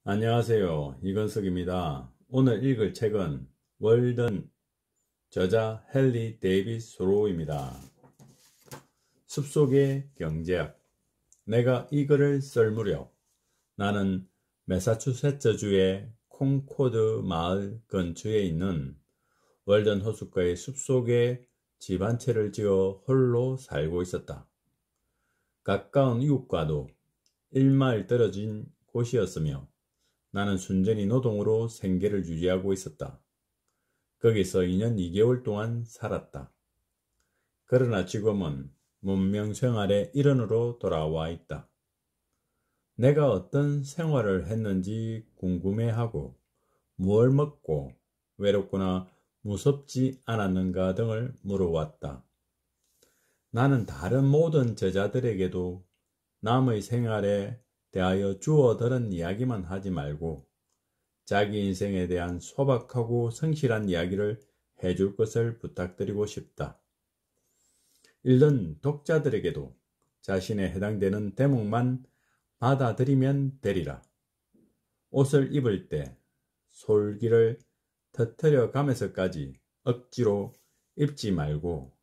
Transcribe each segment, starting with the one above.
안녕하세요. 이건석입니다. 오늘 읽을 책은 월든, 저자 헨리 데이비스 소로우입니다. 숲속의 경제학. 내가 이 글을 쓸 무렵 나는 매사추세츠주의 콩코드 마을 근처에 있는 월든 호숫가의 숲속에 집 한 채를 지어 홀로 살고 있었다. 가까운 이웃과도 1마일 떨어진 곳이었으며 나는 순전히 노동으로 생계를 유지하고 있었다. 거기서 2년 2개월 동안 살았다. 그러나 지금은 문명 생활의 일원으로 돌아와 있다. 내가 어떤 생활을 했는지 궁금해하고 무엇을 먹고 외롭거나 무섭지 않았는가 등을 물어왔다. 나는 다른 모든 저자들에게도 남의 생활에 대하여 주워 들은 이야기만 하지 말고 자기 인생에 대한 소박하고 성실한 이야기를 해줄 것을 부탁드리고 싶다. 읽는 독자들에게도 자신에 해당되는 대목만 받아들이면 되리라. 옷을 입을 때 솔기를 터뜨려 가면서까지 억지로 입지 말고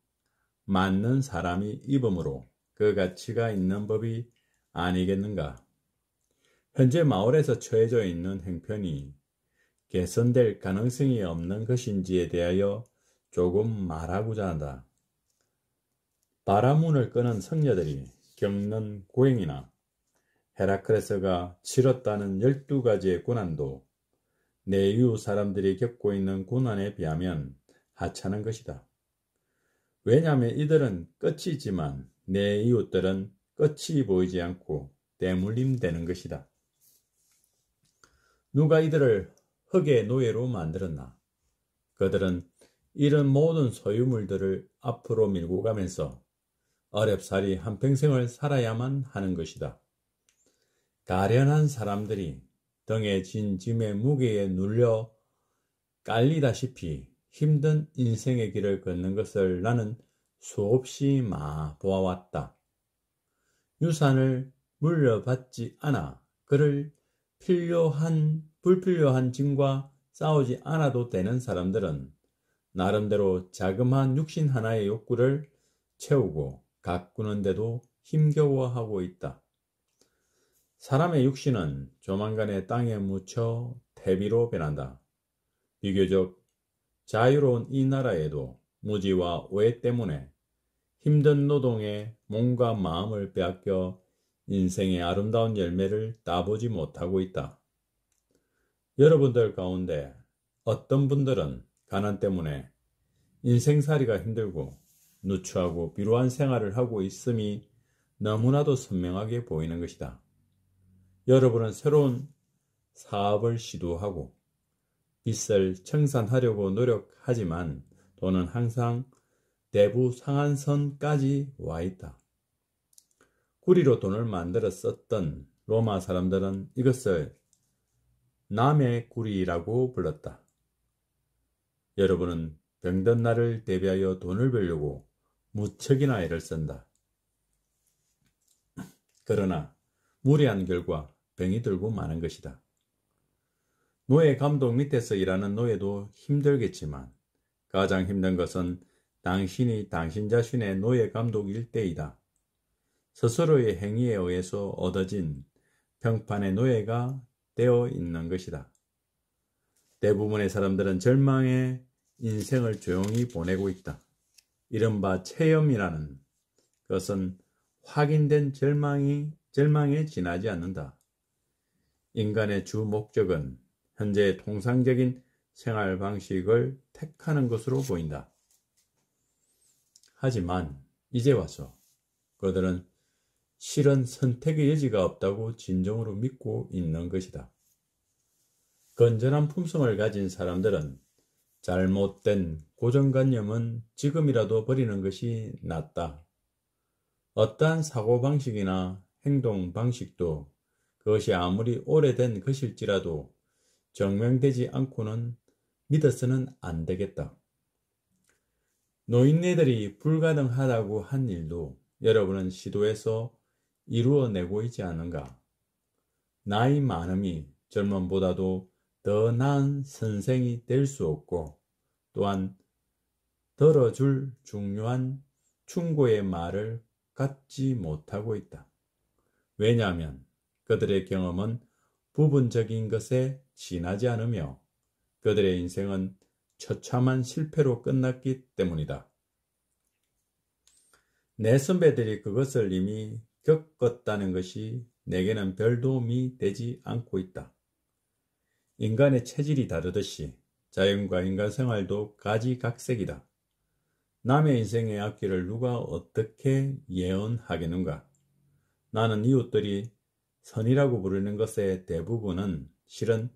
맞는 사람이 입음으로 그 가치가 있는 법이 아니겠는가. 현재 마을에서 처해져 있는 형편이 개선될 가능성이 없는 것인지에 대하여 조금 말하고자 한다. 바라문을 끄는 성녀들이 겪는 고행이나 헤라클레스가 치렀다는 12가지의 고난도 내 이웃 사람들이 겪고 있는 고난에 비하면 하찮은 것이다. 왜냐하면 이들은 끝이 있지만 내 이웃들은 끝이 보이지 않고 대물림되는 것이다. 누가 이들을 흙의 노예로 만들었나? 그들은 이런 모든 소유물들을 앞으로 밀고 가면서 어렵사리 한평생을 살아야만 하는 것이다. 가련한 사람들이 등에 진 짐의 무게에 눌려 깔리다시피 힘든 인생의 길을 걷는 것을 나는 수없이 보아왔다. 유산을 물려받지 않아 그를 불필요한 짐과 싸우지 않아도 되는 사람들은 나름대로 자그마한 육신 하나의 욕구를 채우고 가꾸는데도 힘겨워하고 있다. 사람의 육신은 조만간에 땅에 묻혀 퇴비로 변한다. 비교적 자유로운 이 나라에도 무지와 오해 때문에 힘든 노동에 몸과 마음을 빼앗겨 인생의 아름다운 열매를 따보지 못하고 있다. 여러분들 가운데 어떤 분들은 가난 때문에 인생살이가 힘들고 누추하고 비루한 생활을 하고 있음이 너무나도 선명하게 보이는 것이다. 여러분은 새로운 사업을 시도하고 빚을 청산하려고 노력하지만 돈은 항상 대부 상한선까지 와 있다. 구리로 돈을 만들어 썼던 로마 사람들은 이것을 남의 구리라고 불렀다. 여러분은 병든 날을 대비하여 돈을 벌려고 무척이나 애를 쓴다. 그러나 무리한 결과 병이 들고 마는 것이다. 노예 감독 밑에서 일하는 노예도 힘들겠지만 가장 힘든 것은 당신이 당신 자신의 노예 감독일 때이다. 스스로의 행위에 의해서 얻어진 평판의 노예가 되어 있는 것이다. 대부분의 사람들은 절망의 인생을 조용히 보내고 있다. 이른바 체험이라는 것은 확인된 절망에 지나지 않는다. 인간의 주 목적은 현재의 통상적인 생활 방식을 택하는 것으로 보인다. 하지만 이제 와서 그들은 실은 선택의 여지가 없다고 진정으로 믿고 있는 것이다. 건전한 품성을 가진 사람들은 잘못된 고정관념은 지금이라도 버리는 것이 낫다. 어떠한 사고방식이나 행동방식도 그것이 아무리 오래된 것일지라도 증명되지 않고는 믿어서는 안 되겠다. 노인네들이 불가능하다고 한 일도 여러분은 시도해서 이루어내고 있지 않은가? 나이 많음이 젊음보다도 더 나은 선생이 될 수 없고, 또한 들어줄 중요한 충고의 말을 갖지 못하고 있다. 왜냐하면 그들의 경험은 부분적인 것에 지나지 않으며 그들의 인생은 처참한 실패로 끝났기 때문이다. 내 선배들이 그것을 이미 겪었다는 것이 내게는 별 도움이 되지 않고 있다. 인간의 체질이 다르듯이 자연과 인간 생활도 가지각색이다. 남의 인생의 앞길을 누가 어떻게 예언하겠는가? 나는 이웃들이 선이라고 부르는 것의 대부분은 실은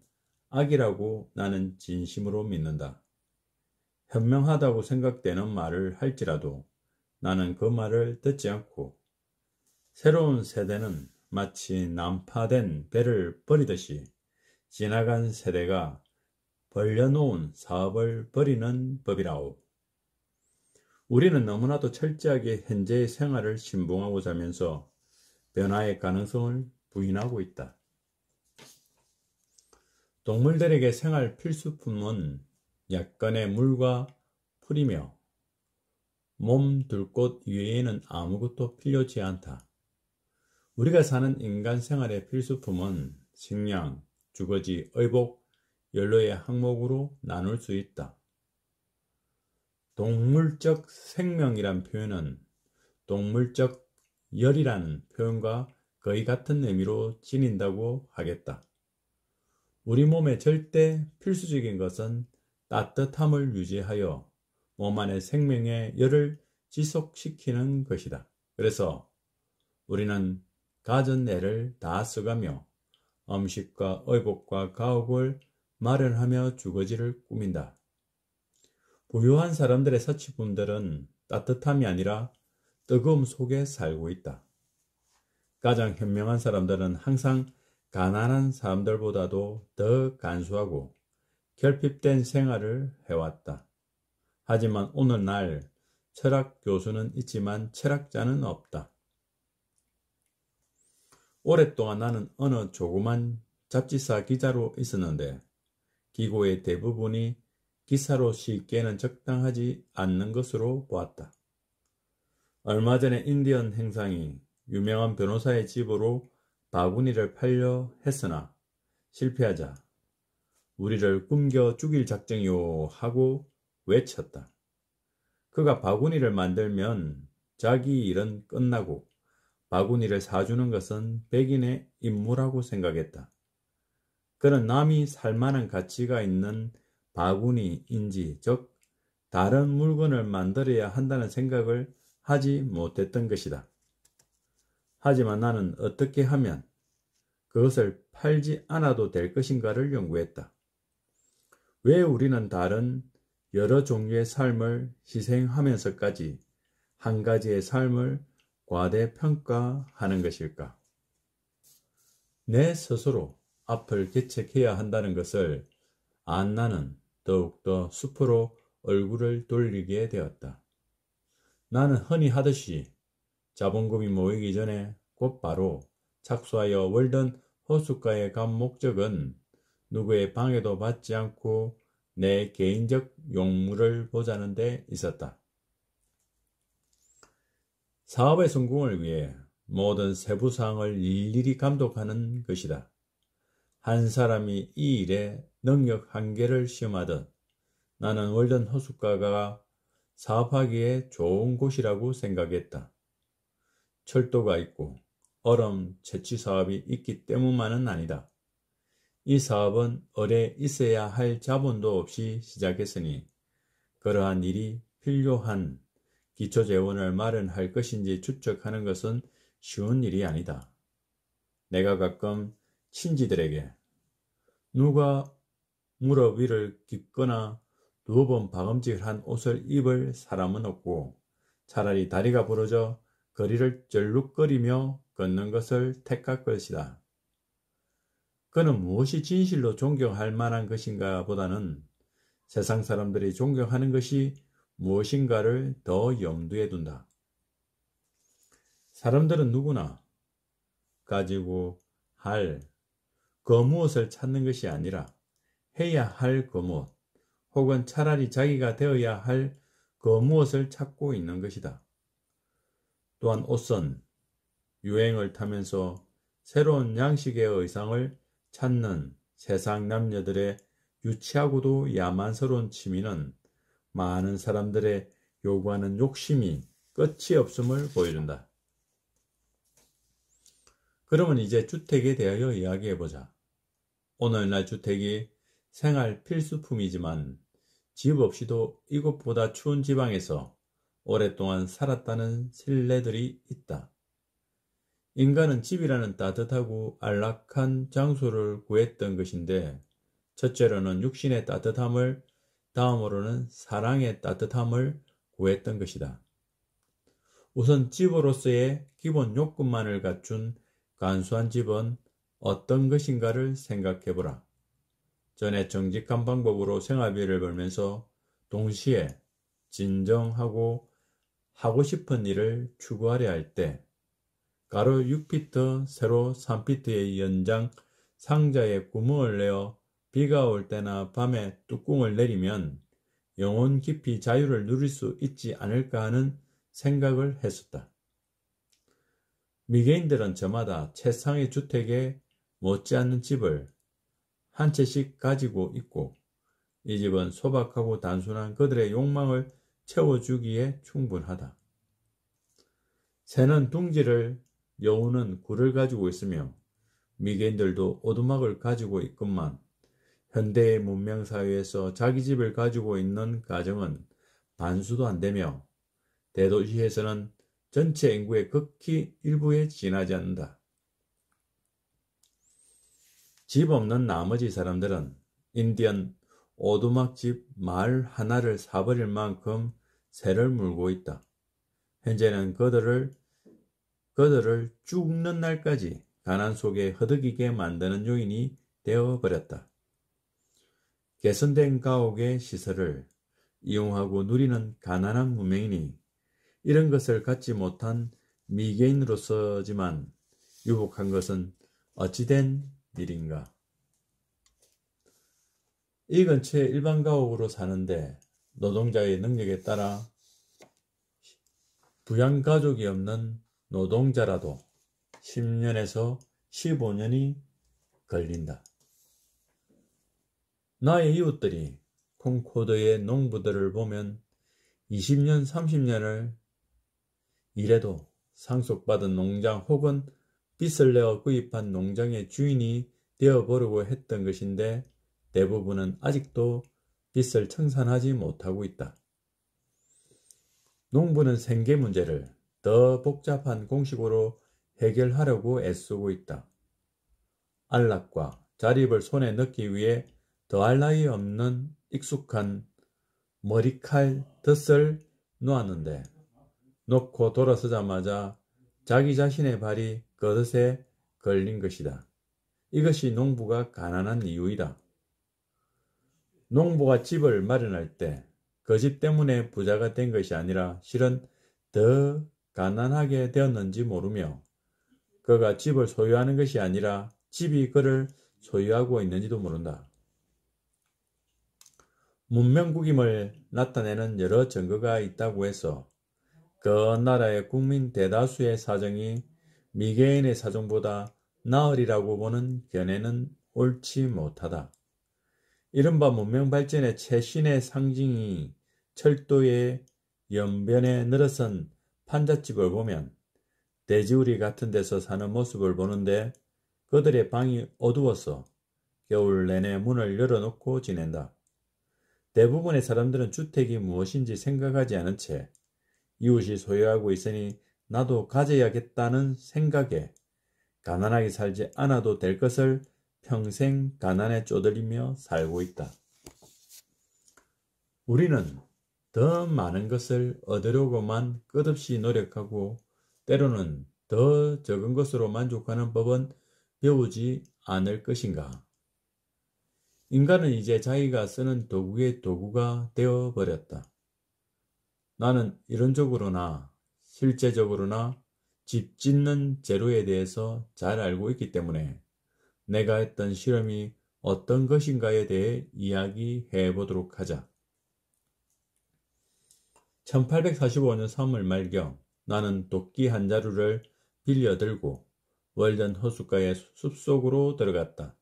악이라고 나는 진심으로 믿는다. 현명하다고 생각되는 말을 할지라도 나는 그 말을 듣지 않고, 새로운 세대는 마치 난파된 배를 버리듯이 지나간 세대가 벌려놓은 사업을 버리는 법이라오. 우리는 너무나도 철저하게 현재의 생활을 신봉하고 자면서 변화의 가능성을 부인하고 있다. 동물들에게 생활 필수품은 약간의 물과 풀이며 몸 둘 곳 외에는 아무것도 필요치 않다. 우리가 사는 인간 생활의 필수품은 식량, 주거지, 의복, 연료의 항목으로 나눌 수 있다. 동물적 생명이란 표현은 동물적 열이라는 표현과 거의 같은 의미로 지닌다고 하겠다. 우리 몸에 절대 필수적인 것은 따뜻함을 유지하여 몸 안의 생명의 열을 지속시키는 것이다. 그래서 우리는 가진 애를 다 써가며 음식과 의복과 가옥을 마련하며 주거지를 꾸민다. 부유한 사람들의 사치품들은 따뜻함이 아니라 뜨거움 속에 살고 있다. 가장 현명한 사람들은 항상 가난한 사람들보다도 더 간소하고 결핍된 생활을 해왔다. 하지만 오늘날 철학 교수는 있지만 철학자는 없다. 오랫동안 나는 어느 조그만 잡지사 기자로 있었는데 기고의 대부분이 기사로 싣기에는 적당하지 않는 것으로 보았다. 얼마 전에 인디언 행상이 유명한 변호사의 집으로 바구니를 팔려 했으나 실패하자 우리를 굶겨 죽일 작정이요 하고 외쳤다. 그가 바구니를 만들면 자기 일은 끝나고 바구니를 사주는 것은 백인의 임무라고 생각했다. 그는 남이 살만한 가치가 있는 바구니인지, 즉 다른 물건을 만들어야 한다는 생각을 하지 못했던 것이다. 하지만 나는 어떻게 하면 그것을 팔지 않아도 될 것인가를 연구했다. 왜 우리는 다른 여러 종류의 삶을 희생하면서까지 한 가지의 삶을 과대평가하는 것일까? 내 스스로 앞을 개척해야 한다는 것을 안 나는 더욱더 숲으로 얼굴을 돌리게 되었다. 나는 흔히 하듯이 자본금이 모이기 전에 곧바로 착수하여 월든 호숫가에 간 목적은 누구의 방해도 받지 않고 내 개인적 용무를 보자는 데 있었다. 사업의 성공을 위해 모든 세부사항을 일일이 감독하는 것이다. 한 사람이 이 일에 능력 한계를 시험하듯 나는 월든 호숫가가 사업하기에 좋은 곳이라고 생각했다. 철도가 있고 얼음 채취 사업이 있기 때문만은 아니다. 이 사업은 오래 있어야 할 자본도 없이 시작했으니 그러한 일이 필요한 기초재원을 마련할 것인지 추측하는 것은 쉬운 일이 아니다. 내가 가끔 친지들에게 누가 무릎 위를 깃거나 두어 번 박음직한 옷을 입을 사람은 없고 차라리 다리가 부러져 거리를 절룩거리며 걷는 것을 택할 것이다. 그는 무엇이 진실로 존경할 만한 것인가 보다는 세상 사람들이 존경하는 것이 무엇인가를 더 염두에 둔다. 사람들은 누구나 가지고 할 그 무엇을 찾는 것이 아니라 해야 할 그 무엇, 혹은 차라리 자기가 되어야 할 그 무엇을 찾고 있는 것이다. 또한 옷은 유행을 타면서 새로운 양식의 의상을 찾는 세상 남녀들의 유치하고도 야만스러운 취미는 많은 사람들의 요구하는 욕심이 끝이 없음을 보여준다. 그러면 이제 주택에 대하여 이야기해보자. 오늘날 주택이 생활 필수품이지만 집 없이도 이곳보다 추운 지방에서 오랫동안 살았다는 신뢰들이 있다. 인간은 집이라는 따뜻하고 안락한 장소를 구했던 것인데, 첫째로는 육신의 따뜻함을, 다음으로는 사랑의 따뜻함을 구했던 것이다. 우선 집으로서의 기본 요건만을 갖춘 간소한 집은 어떤 것인가를 생각해보라. 전에 정직한 방법으로 생활비를 벌면서 동시에 진정하고 하고 싶은 일을 추구하려 할 때, 가로 6피트, 세로 3피트의 연장 상자에 구멍을 내어 비가 올 때나 밤에 뚜껑을 내리면 영혼 깊이 자유를 누릴 수 있지 않을까 하는 생각을 했었다. 미개인들은 저마다 최상의 주택에 못지않는 집을 한 채씩 가지고 있고, 이 집은 소박하고 단순한 그들의 욕망을 채워주기에 충분하다. 새는 둥지를, 여우는 굴을 가지고 있으며 미개인들도 오두막을 가지고 있건만, 현대의 문명사회에서 자기 집을 가지고 있는 가정은 반수도 안 되며 대도시에서는 전체 인구의 극히 일부에 지나지 않는다. 집 없는 나머지 사람들은 인디언 오두막집 마을 하나를 사버릴 만큼 새를 물고 있다. 현재는 그들을 죽는 날까지 가난 속에 허덕이게 만드는 요인이 되어버렸다. 개선된 가옥의 시설을 이용하고 누리는 가난한 문명인이 이런 것을 갖지 못한 미개인으로서지만 유복한 것은 어찌된 일인가. 이 근처에 일반 가옥으로 사는데 노동자의 능력에 따라 부양가족이 없는 노동자라도 10년에서 15년이 걸린다. 나의 이웃들이 콩코드의 농부들을 보면 20년, 30년을 일해도 상속받은 농장 혹은 빚을 내어 구입한 농장의 주인이 되어보려고 했던 것인데, 대부분은 아직도 빚을 청산하지 못하고 있다. 농부는 생계 문제를 더 복잡한 공식으로 해결하려고 애쓰고 있다. 안락과 자립을 손에 넣기 위해 더할 나위 없는 익숙한 머리칼 덫을 놓았는데, 놓고 돌아서자마자 자기 자신의 발이 그 덫에 걸린 것이다. 이것이 농부가 가난한 이유이다. 농부가 집을 마련할 때 그 집 때문에 부자가 된 것이 아니라 실은 더 가난하게 되었는지 모르며, 그가 집을 소유하는 것이 아니라 집이 그를 소유하고 있는지도 모른다. 문명국임을 나타내는 여러 증거가 있다고 해서 그 나라의 국민 대다수의 사정이 미개인의 사정보다 나으리라고 보는 견해는 옳지 못하다. 이른바 문명 발전의 최신의 상징이 철도의 연변에 늘어선 판잣집을 보면 돼지우리 같은 데서 사는 모습을 보는데, 그들의 방이 어두워서 겨울 내내 문을 열어놓고 지낸다. 대부분의 사람들은 주택이 무엇인지 생각하지 않은 채 이웃이 소유하고 있으니 나도 가져야겠다는 생각에 가난하게 살지 않아도 될 것을 평생 가난에 쪼들리며 살고 있다. 우리는 더 많은 것을 얻으려고만 끝없이 노력하고 때로는 더 적은 것으로 만족하는 법은 배우지 않을 것인가. 인간은 이제 자기가 쓰는 도구의 도구가 되어버렸다. 나는 이론적으로나 실제적으로나 집 짓는 재료에 대해서 잘 알고 있기 때문에 내가 했던 실험이 어떤 것인가에 대해 이야기해 보도록 하자. 1845년 3월 말경 나는 도끼 한 자루를 빌려 들고 월든 호숫가의 숲속으로 들어갔다.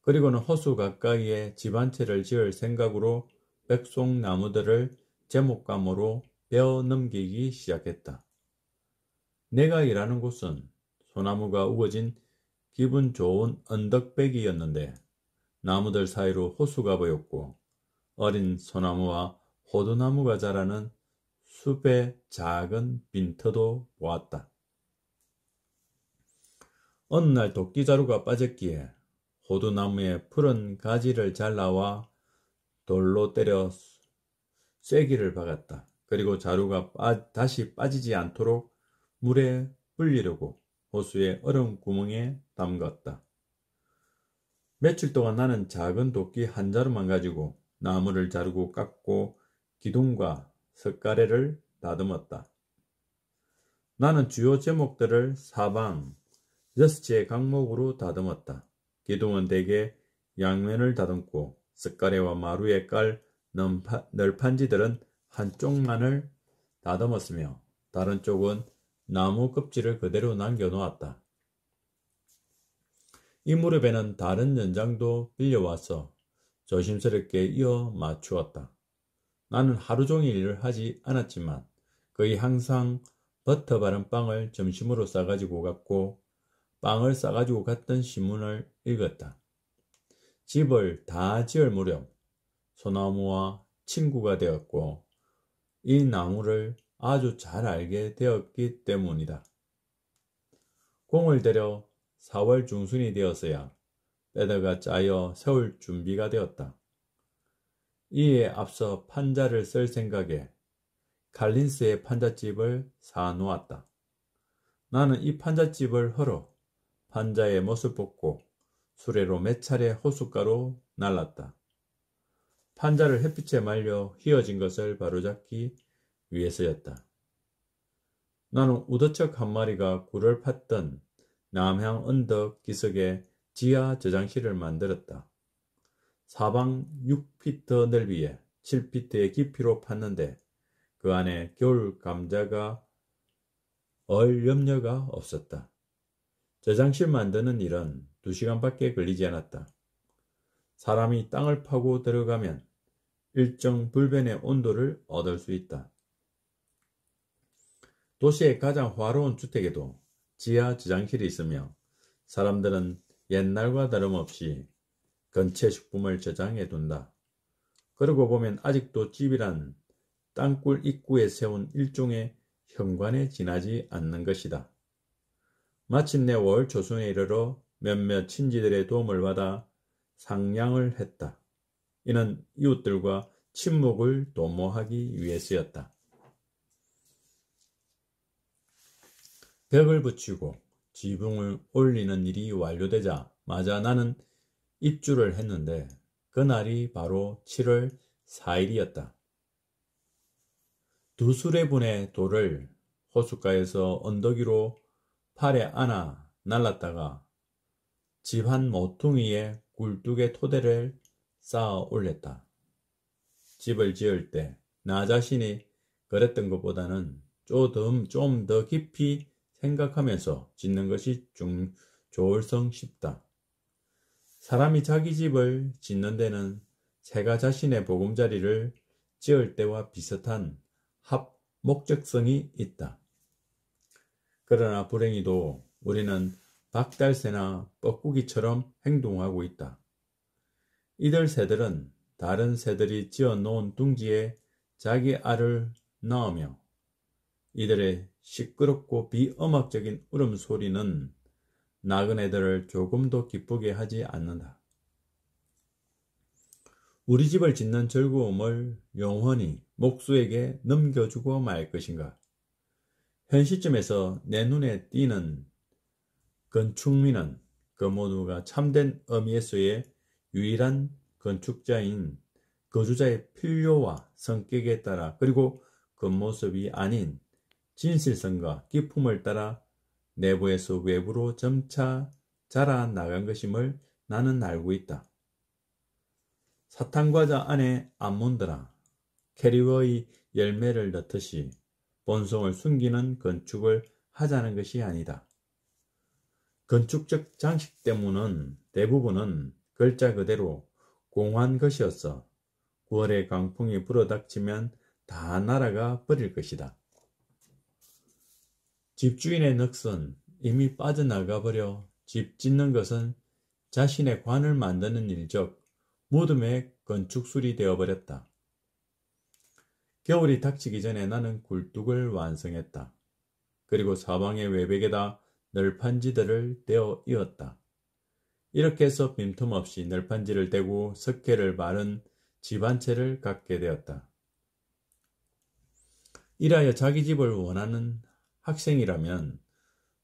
그리고는 호수 가까이에 집 한 채를 지을 생각으로 백송나무들을 제목감으로 베어 넘기기 시작했다. 내가 일하는 곳은 소나무가 우거진 기분 좋은 언덕배기였는데 나무들 사이로 호수가 보였고 어린 소나무와 호두나무가 자라는 숲의 작은 빈터도 보았다. 어느 날 도끼자루가 빠졌기에 호두나무의 푸른 가지를 잘라와 돌로 때려 쐐기를 박았다. 그리고 자루가 다시 빠지지 않도록 물에 불리려고 호수의 얼음 구멍에 담갔다. 며칠 동안 나는 작은 도끼 한 자루만 가지고 나무를 자르고 깎고 기둥과 석가래를 다듬었다. 나는 주요 제목들을 사방 6개의 강목으로 다듬었다. 기둥은 대개 양면을 다듬고 석가래와 마루에 깔 널판지들은 한쪽만을 다듬었으며 다른 쪽은 나무 껍질을 그대로 남겨놓았다. 이 무렵에는 다른 연장도 빌려와서 조심스럽게 이어 맞추었다. 나는 하루 종일 일을 하지 않았지만 거의 항상 버터 바른 빵을 점심으로 싸가지고 갔고 빵을 싸가지고 갔던 신문을 읽었다. 집을 다 지을 무렵 소나무와 친구가 되었고 이 나무를 아주 잘 알게 되었기 때문이다. 공을 들여 4월 중순이 되었어야 빼다가 짜여 세울 준비가 되었다. 이에 앞서 판자를 쓸 생각에 칼린스의 판잣집을 사놓았다. 나는 이 판잣집을 헐어 판자의 못을 뽑고 수레로 몇 차례 호숫가로 날랐다. 판자를 햇빛에 말려 휘어진 것을 바로잡기 위해서였다. 나는 우더척 한 마리가 굴을 팠던 남향 언덕 기슭에 지하 저장실을 만들었다. 사방 6피트 넓이에 7피트의 깊이로 팠는데 그 안에 겨울 감자가 얼 염려가 없었다. 저장실 만드는 일은 2시간밖에 걸리지 않았다. 사람이 땅을 파고 들어가면 일정 불변의 온도를 얻을 수 있다. 도시의 가장 화려한 주택에도 지하 저장실이 있으며 사람들은 옛날과 다름없이 건체 식품을 저장해 둔다. 그러고 보면 아직도 집이란 땅굴 입구에 세운 일종의 현관에 지나지 않는 것이다. 마침내 월 초순에 이르러 몇몇 친지들의 도움을 받아 상냥을 했다. 이는 이웃들과 친목을 도모하기 위해서였다. 벽을 붙이고 지붕을 올리는 일이 완료되자 마자 나는 입주를 했는데 그날이 바로 7월 4일이었다. 2수레분의 돌을 호숫가에서 언덕 위로 팔에 안아 날랐다가 집 한 모퉁이에 굴뚝의 토대를 쌓아 올렸다. 집을 지을 때 나 자신이 그랬던 것보다는 좀 더 깊이 생각하면서 짓는 것이 좋을성 싶다. 사람이 자기 집을 짓는 데는 자가 자신의 보금자리를 지을 때와 비슷한 목적성이 있다. 그러나 불행히도 우리는 박달새나 뻐꾸기처럼 행동하고 있다. 이들 새들은 다른 새들이 지어놓은 둥지에 자기 알을 낳으며 이들의 시끄럽고 비음악적인 울음소리는 나그네들을 조금도 기쁘게 하지 않는다. 우리 집을 짓는 즐거움을 영원히 목수에게 넘겨주고 말 것인가? 현 시점에서 내 눈에 띄는 건축민은 그 모두가 참된 의미에서의 유일한 건축자인 거주자의 필요와 성격에 따라 그리고 겉모습이 아닌 진실성과 기품을 따라 내부에서 외부로 점차 자라나간 것임을 나는 알고 있다. 사탕과자 안에 아몬드나 캐리어의 열매를 넣듯이 본성을 숨기는 건축을 하자는 것이 아니다. 건축적 장식 때문은 대부분은 글자 그대로 공허한 것이었어 9월의 강풍이 불어닥치면 다 날아가 버릴 것이다. 집주인의 넋은 이미 빠져나가 버려 집 짓는 것은 자신의 관을 만드는 일적 무덤의 건축술이 되어버렸다. 겨울이 닥치기 전에 나는 굴뚝을 완성했다. 그리고 사방의 외벽에다 널판지들을 떼어 이었다. 이렇게 해서 빈틈없이 널판지를 대고 석회를 바른 집 한 채를 갖게 되었다. 이라여 자기 집을 원하는 학생이라면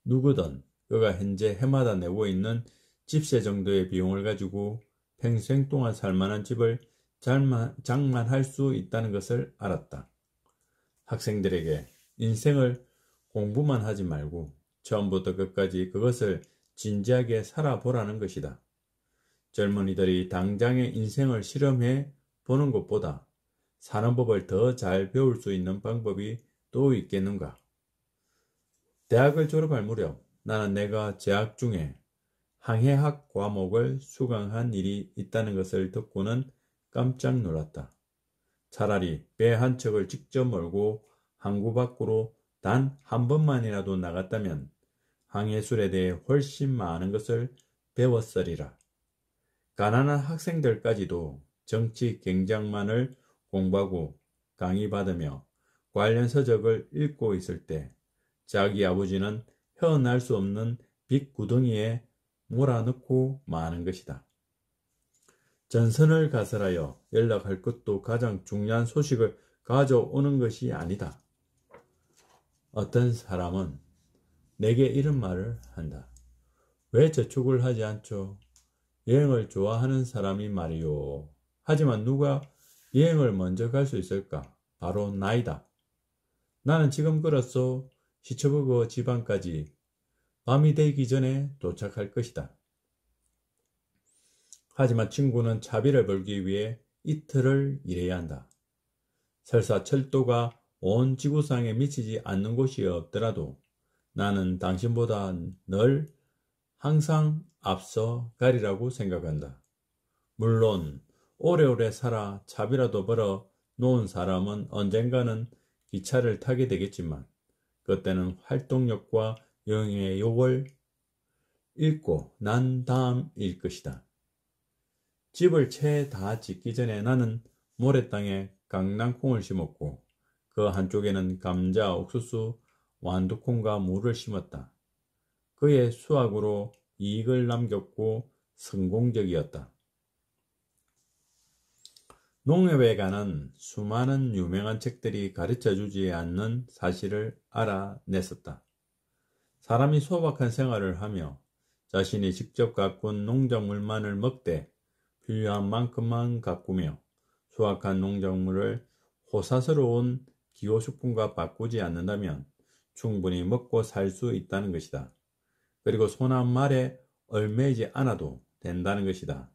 누구든 그가 현재 해마다 내고 있는 집세 정도의 비용을 가지고 평생 동안 살만한 집을 장만할 수 있다는 것을 알았다. 학생들에게 인생을 공부만 하지 말고 처음부터 끝까지 그것을 진지하게 살아보라는 것이다. 젊은이들이 당장의 인생을 실험해 보는 것보다 사는 법을 더 잘 배울 수 있는 방법이 또 있겠는가? 대학을 졸업할 무렵 나는 내가 재학 중에 항해학 과목을 수강한 일이 있다는 것을 듣고는 깜짝 놀랐다. 차라리 배 한 척을 직접 몰고 항구 밖으로 단 한 번만이라도 나갔다면 항해술에 대해 훨씬 많은 것을 배웠으리라. 가난한 학생들까지도 정치 경장만을 공부하고 강의받으며 관련 서적을 읽고 있을 때 자기 아버지는 헤어날 수 없는 빚 구덩이에 몰아넣고 마는 것이다. 전선을 가설하여 연락할 것도 가장 중요한 소식을 가져오는 것이 아니다. 어떤 사람은 내게 이런 말을 한다. 왜 저축을 하지 않죠? 여행을 좋아하는 사람이 말이요. 하지만 누가 여행을 먼저 갈 수 있을까? 바로 나이다. 나는 지금 걸어서 시처버그 지방까지 밤이 되기 전에 도착할 것이다. 하지만 친구는 차비를 벌기 위해 이틀을 일해야 한다. 설사 철도가 온 지구상에 미치지 않는 곳이 없더라도 나는 당신보다 널 항상 앞서 가리라고 생각한다. 물론 오래오래 살아 차비라도 벌어 놓은 사람은 언젠가는 기차를 타게 되겠지만 그때는 활동력과 여행의 욕을 읽고 난 다음일 것이다. 집을 채 다 짓기 전에 나는 모래땅에 강낭콩을 심었고 그 한쪽에는 감자, 옥수수, 완두콩과 무를 심었다. 그의 수확으로 이익을 남겼고 성공적이었다. 농업에 관한 수많은 유명한 책들이 가르쳐주지 않는 사실을 알아냈었다. 사람이 소박한 생활을 하며 자신이 직접 가꾼 농작물만을 먹되 필요한 만큼만 가꾸며 수확한 농작물을 호사스러운 기호식품과 바꾸지 않는다면 충분히 먹고 살 수 있다는 것이다. 그리고 손한 말에 얽매이지 않아도 된다는 것이다.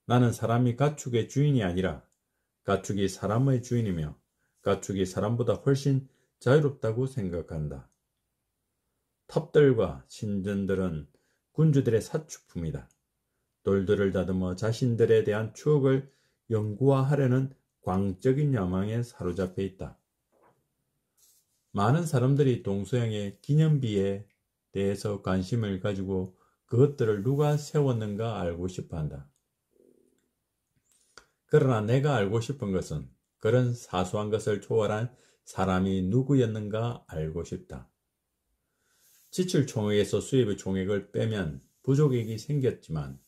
나는 사람이 가축의 주인이 아니라 가축이 사람의 주인이며 가축이 사람보다 훨씬 자유롭다고 생각한다. 탑들과 신전들은 군주들의 사치품이다. 돌들을 다듬어 자신들에 대한 추억을 연구화하려는 광적인 야망에 사로잡혀 있다. 많은 사람들이 동서양의 기념비에 대해서 관심을 가지고 그것들을 누가 세웠는가 알고 싶어 한다. 그러나 내가 알고 싶은 것은 그런 사소한 것을 초월한 사람이 누구였는가 알고 싶다. 지출 총액에서 수입의 총액을 빼면 부족액이 생겼지만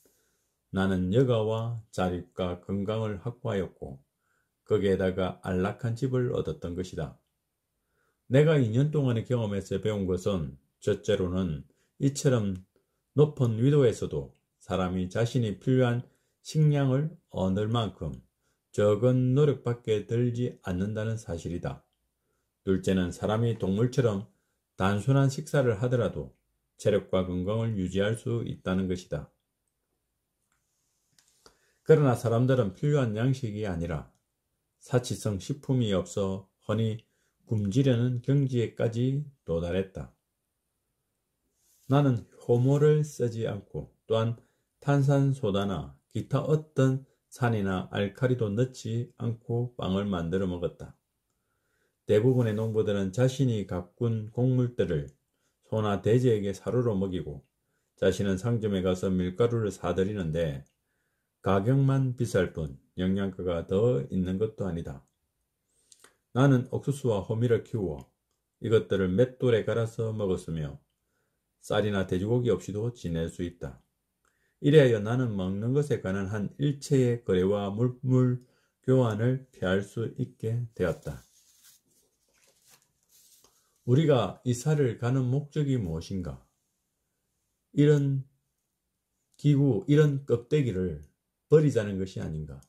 나는 여가와 자립과 건강을 확보하였고 거기에다가 안락한 집을 얻었던 것이다. 내가 2년 동안의 경험에서 배운 것은 첫째로는 이처럼 높은 위도에서도 사람이 자신이 필요한 식량을 얻을 만큼 적은 노력밖에 들지 않는다는 사실이다. 둘째는 사람이 동물처럼 단순한 식사를 하더라도 체력과 건강을 유지할 수 있다는 것이다. 그러나 사람들은 필요한 양식이 아니라 사치성 식품이 없어 흔히 굶주려는 경지에까지 도달했다. 나는 효모를 쓰지 않고 또한 탄산소다나 기타 어떤 산이나 알칼리도 넣지 않고 빵을 만들어 먹었다. 대부분의 농부들은 자신이 가꾼 곡물들을 소나 돼지에게 사료로 먹이고 자신은 상점에 가서 밀가루를 사들이는데 가격만 비쌀 뿐 영양가가 더 있는 것도 아니다. 나는 옥수수와 호미를 키우어 이것들을 맷돌에 갈아서 먹었으며 쌀이나 돼지고기 없이도 지낼 수 있다. 이래하여 나는 먹는 것에 관한 한 일체의 거래와 물물 교환을 피할 수 있게 되었다. 우리가 이사를 가는 목적이 무엇인가? 이런 기구, 이런 껍데기를 버리자는 것이 아닌가?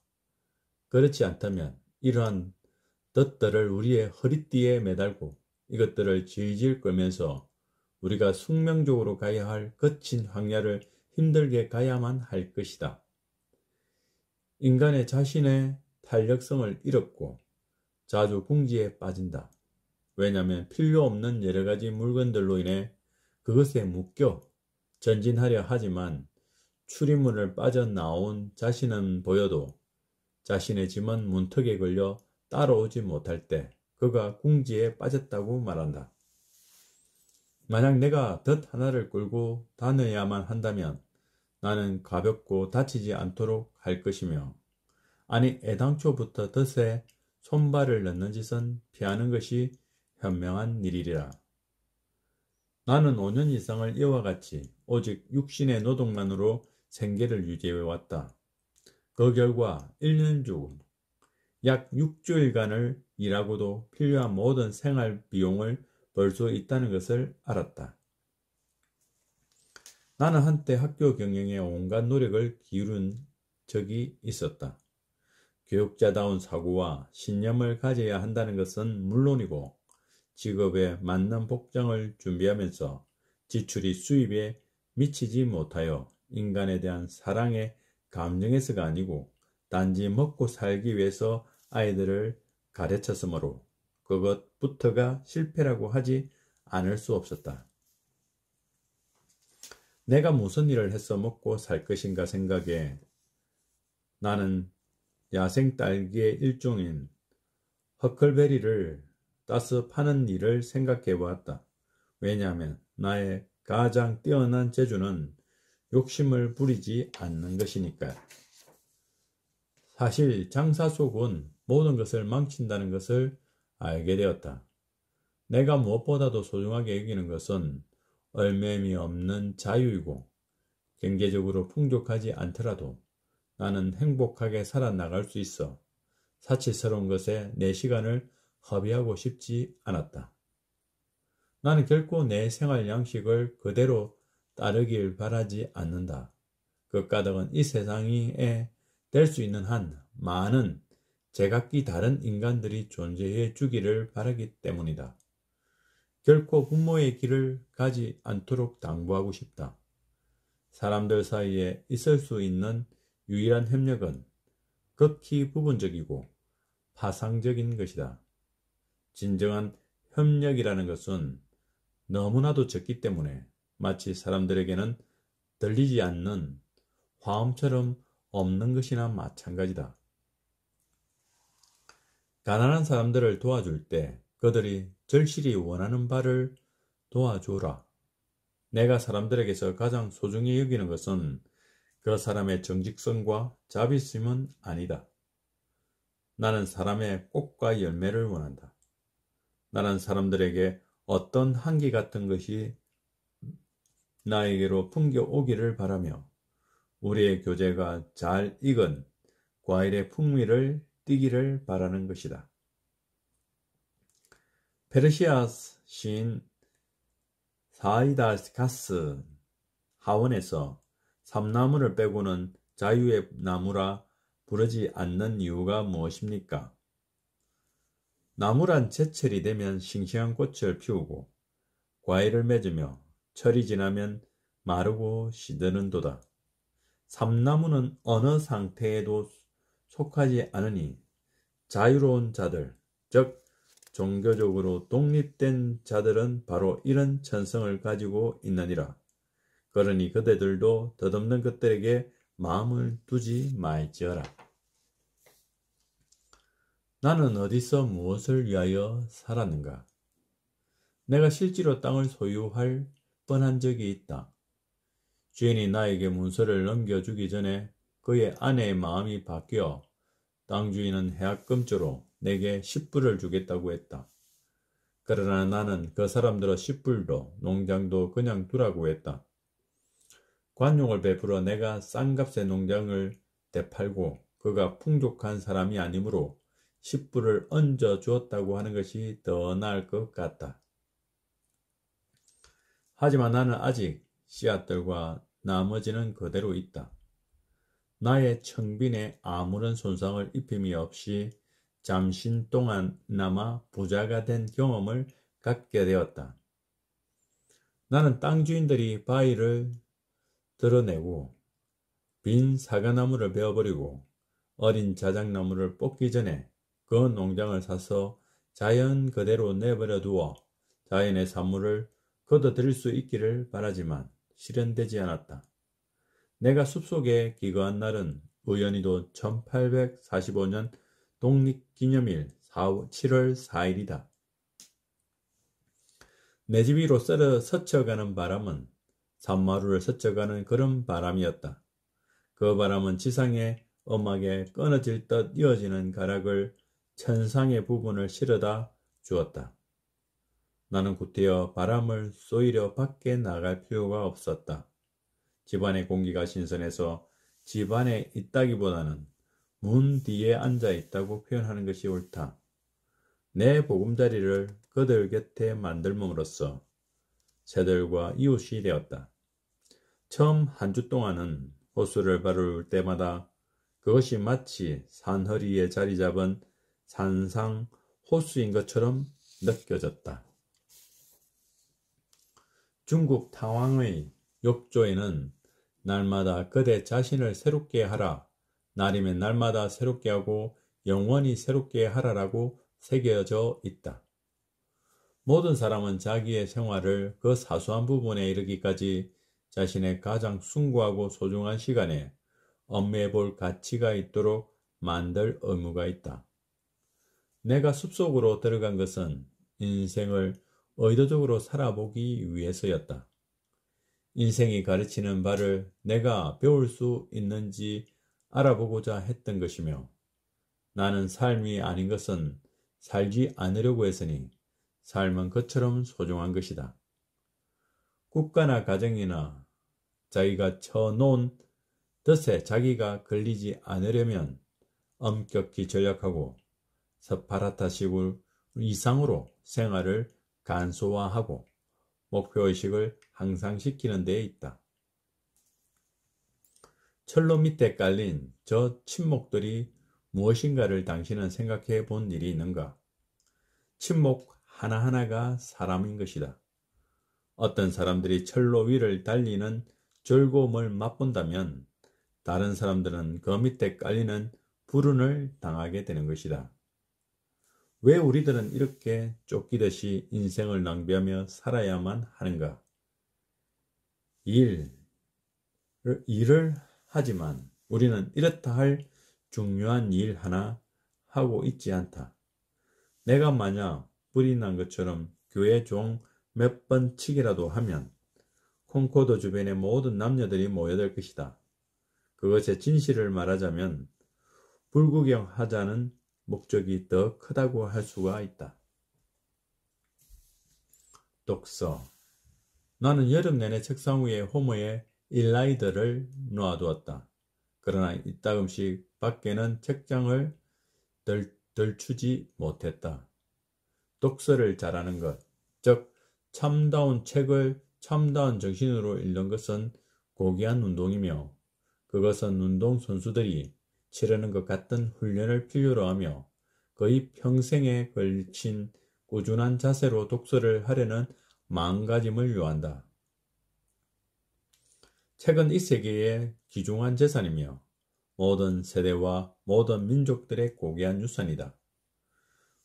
그렇지 않다면 이러한 덫들을 우리의 허리띠에 매달고 이것들을 질질 끌면서 우리가 숙명적으로 가야 할 거친 황야를 힘들게 가야만 할 것이다. 인간의 자신의 탄력성을 잃었고 자주 궁지에 빠진다. 왜냐하면 필요 없는 여러 가지 물건들로 인해 그것에 묶여 전진하려 하지만 출입문을 빠져나온 자신은 보여도 자신의 짐은 문턱에 걸려 따라오지 못할 때 그가 궁지에 빠졌다고 말한다. 만약 내가 덫 하나를 끌고 다녀야만 한다면 나는 가볍고 다치지 않도록 할 것이며 아니 애당초부터 덫에 손발을 넣는 짓은 피하는 것이 현명한 일이리라. 나는 5년 이상을 이와 같이 오직 육신의 노동만으로 생계를 유지해왔다. 그 결과 1년 중 약 6주일간을 일하고도 필요한 모든 생활 비용을 벌 수 있다는 것을 알았다. 나는 한때 학교 경영에 온갖 노력을 기울인 적이 있었다. 교육자다운 사고와 신념을 가져야 한다는 것은 물론이고 직업에 맞는 복장을 준비하면서 지출이 수입에 미치지 못하여 인간에 대한 사랑의 감정에서가 아니고 단지 먹고 살기 위해서 아이들을 가르쳤으므로 그것부터가 실패라고 하지 않을 수 없었다. 내가 무슨 일을 해서 먹고 살 것인가 생각에 나는 야생 딸기의 일종인 허클베리를 따서 파는 일을 생각해 보았다. 왜냐하면 나의 가장 뛰어난 재주는 욕심을 부리지 않는 것이니까. 사실 장사 속은 모든 것을 망친다는 것을 알게 되었다. 내가 무엇보다도 소중하게 여기는 것은 얼매미 없는 자유이고 경제적으로 풍족하지 않더라도 나는 행복하게 살아나갈 수 있어 사치스러운 것에 내 시간을 허비하고 싶지 않았다. 나는 결코 내 생활 양식을 그대로 따르길 바라지 않는다. 그 까닭은 이 세상에 될 수 있는 한 많은 제각기 다른 인간들이 존재해 주기를 바라기 때문이다. 결코 부모의 길을 가지 않도록 당부하고 싶다. 사람들 사이에 있을 수 있는 유일한 협력은 극히 부분적이고 파상적인 것이다. 진정한 협력이라는 것은 너무나도 적기 때문에 마치 사람들에게는 들리지 않는 화음처럼 없는 것이나 마찬가지다. 가난한 사람들을 도와줄 때 그들이 절실히 원하는 바를 도와주라. 내가 사람들에게서 가장 소중히 여기는 것은 그 사람의 정직성과 자비심은 아니다. 나는 사람의 꽃과 열매를 원한다. 나는 사람들에게 어떤 한기 같은 것이 나에게로 풍겨오기를 바라며 우리의 교제가 잘 익은 과일의 풍미를 띠기를 바라는 것이다. 페르시아 시인 사이다가스 하원에서 삼나무를 빼고는 자유의 나무라 부르지 않는 이유가 무엇입니까? 나무란 제철이 되면 싱싱한 꽃을 피우고 과일을 맺으며 철이 지나면 마르고 시드는도다. 삼나무는 어느 상태에도 속하지 않으니 자유로운 자들, 즉 종교적으로 독립된 자들은 바로 이런 천성을 가지고 있느니라. 그러니 그대들도 덧없는 것들에게 마음을 두지 말지어라. 나는 어디서 무엇을 위하여 살았는가? 내가 실제로 땅을 소유할 뻔한 적이 있다. 주인이 나에게 문서를 넘겨주기 전에 그의 아내의 마음이 바뀌어 땅 주인은 해약금조로 내게 10불을 주겠다고 했다. 그러나 나는 그 사람들어 10불도 농장도 그냥 두라고 했다. 관용을 베풀어 내가 싼 값에 농장을 되팔고 그가 풍족한 사람이 아니므로 10불을 얹어 주었다고 하는 것이 더 나을 것 같다. 하지만 나는 아직 씨앗들과 나머지는 그대로 있다. 나의 청빈에 아무런 손상을 입힘이 없이 잠시 동안나마 부자가 된 경험을 갖게 되었다. 나는 땅 주인들이 바위를 드러내고 빈 사과나무를 베어버리고 어린 자작나무를 뽑기 전에 그 농장을 사서 자연 그대로 내버려 두어 자연의 산물을 거둬들일 수 있기를 바라지만 실현되지 않았다. 내가 숲속에 기거한 날은 우연히도 1845년 독립기념일 7월 4일이다. 내 집 위로 스쳐가는 바람은 산마루를 스쳐가는 그런 바람이었다. 그 바람은 지상의 음악에 끊어질 듯 이어지는 가락을 천상의 부분을 실어다 주었다. 나는 구태여 바람을 쏘이려 밖에 나갈 필요가 없었다. 집안의 공기가 신선해서 집안에 있다기보다는 문 뒤에 앉아 있다고 표현하는 것이 옳다. 내 보금자리를 그들 곁에 만들므로써 새들과 이웃이 되었다. 처음 한 주 동안은 호수를 바를 때마다 그것이 마치 산허리에 자리 잡은 산상 호수인 것처럼 느껴졌다. 중국 타왕의 욕조에는 날마다 그대 자신을 새롭게 하라, 날이면 날마다 새롭게 하고 영원히 새롭게 하라라고 새겨져 있다. 모든 사람은 자기의 생활을 그 사소한 부분에 이르기까지 자신의 가장 숭고하고 소중한 시간에 업무해 볼 가치가 있도록 만들 의무가 있다. 내가 숲속으로 들어간 것은 인생을 의도적으로 살아보기 위해서였다. 인생이 가르치는 바를 내가 배울 수 있는지 알아보고자 했던 것이며, 나는 삶이 아닌 것은 살지 않으려고 했으니 삶은 그처럼 소중한 것이다. 국가나 가정이나 자기가 쳐놓은 덫에 자기가 걸리지 않으려면 엄격히 전략하고 스파르타식 이상으로 생활을 간소화하고 목표의식을 향상시키는 데에 있다. 철로 밑에 깔린 저 침목들이 무엇인가를 당신은 생각해 본 일이 있는가? 침목 하나하나가 사람인 것이다. 어떤 사람들이 철로 위를 달리는 즐거움을 맛본다면 다른 사람들은 그 밑에 깔리는 불운을 당하게 되는 것이다. 왜 우리들은 이렇게 쫓기듯이 인생을 낭비하며 살아야만 하는가? 일을 하지만 우리는 이렇다 할 중요한 일 하나 하고 있지 않다. 내가 만약 불이 난 것처럼 교회 종 몇 번 치기라도 하면 콩코드 주변의 모든 남녀들이 모여들 것이다. 그것의 진실을 말하자면 불구경하자는 목적이 더 크다고 할 수가 있다. 독서. 나는 여름 내내 책상 위에 호모의 일라이드를 놓아두었다. 그러나 이따금씩 밖에는 책장을 덜추지 못했다. 독서를 잘하는 것, 즉 참다운 책을 참다운 정신으로 읽는 것은 고귀한 운동이며, 그것은 운동선수들이 치르는 것 같은 훈련을 필요로 하며 거의 평생에 걸친 꾸준한 자세로 독서를 하려는 마음가짐을 요한다. 책은 이 세계의 귀중한 재산이며 모든 세대와 모든 민족들의 고귀한 유산이다.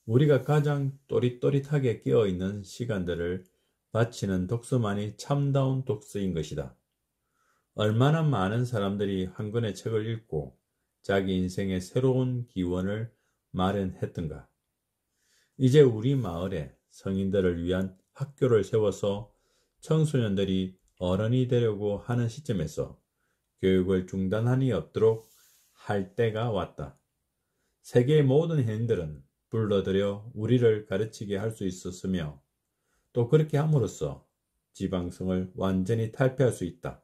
우리가 가장 또릿또릿하게 깨어있는 시간들을 바치는 독서만이 참다운 독서인 것이다. 얼마나 많은 사람들이 한 권의 책을 읽고 자기 인생의 새로운 기원을 마련했던가. 이제 우리 마을에 성인들을 위한 학교를 세워서 청소년들이 어른이 되려고 하는 시점에서 교육을 중단함이 없도록 할 때가 왔다. 세계의 모든 해인들은 불러들여 우리를 가르치게 할 수 있었으며 또 그렇게 함으로써 지방성을 완전히 탈피할 수 있다.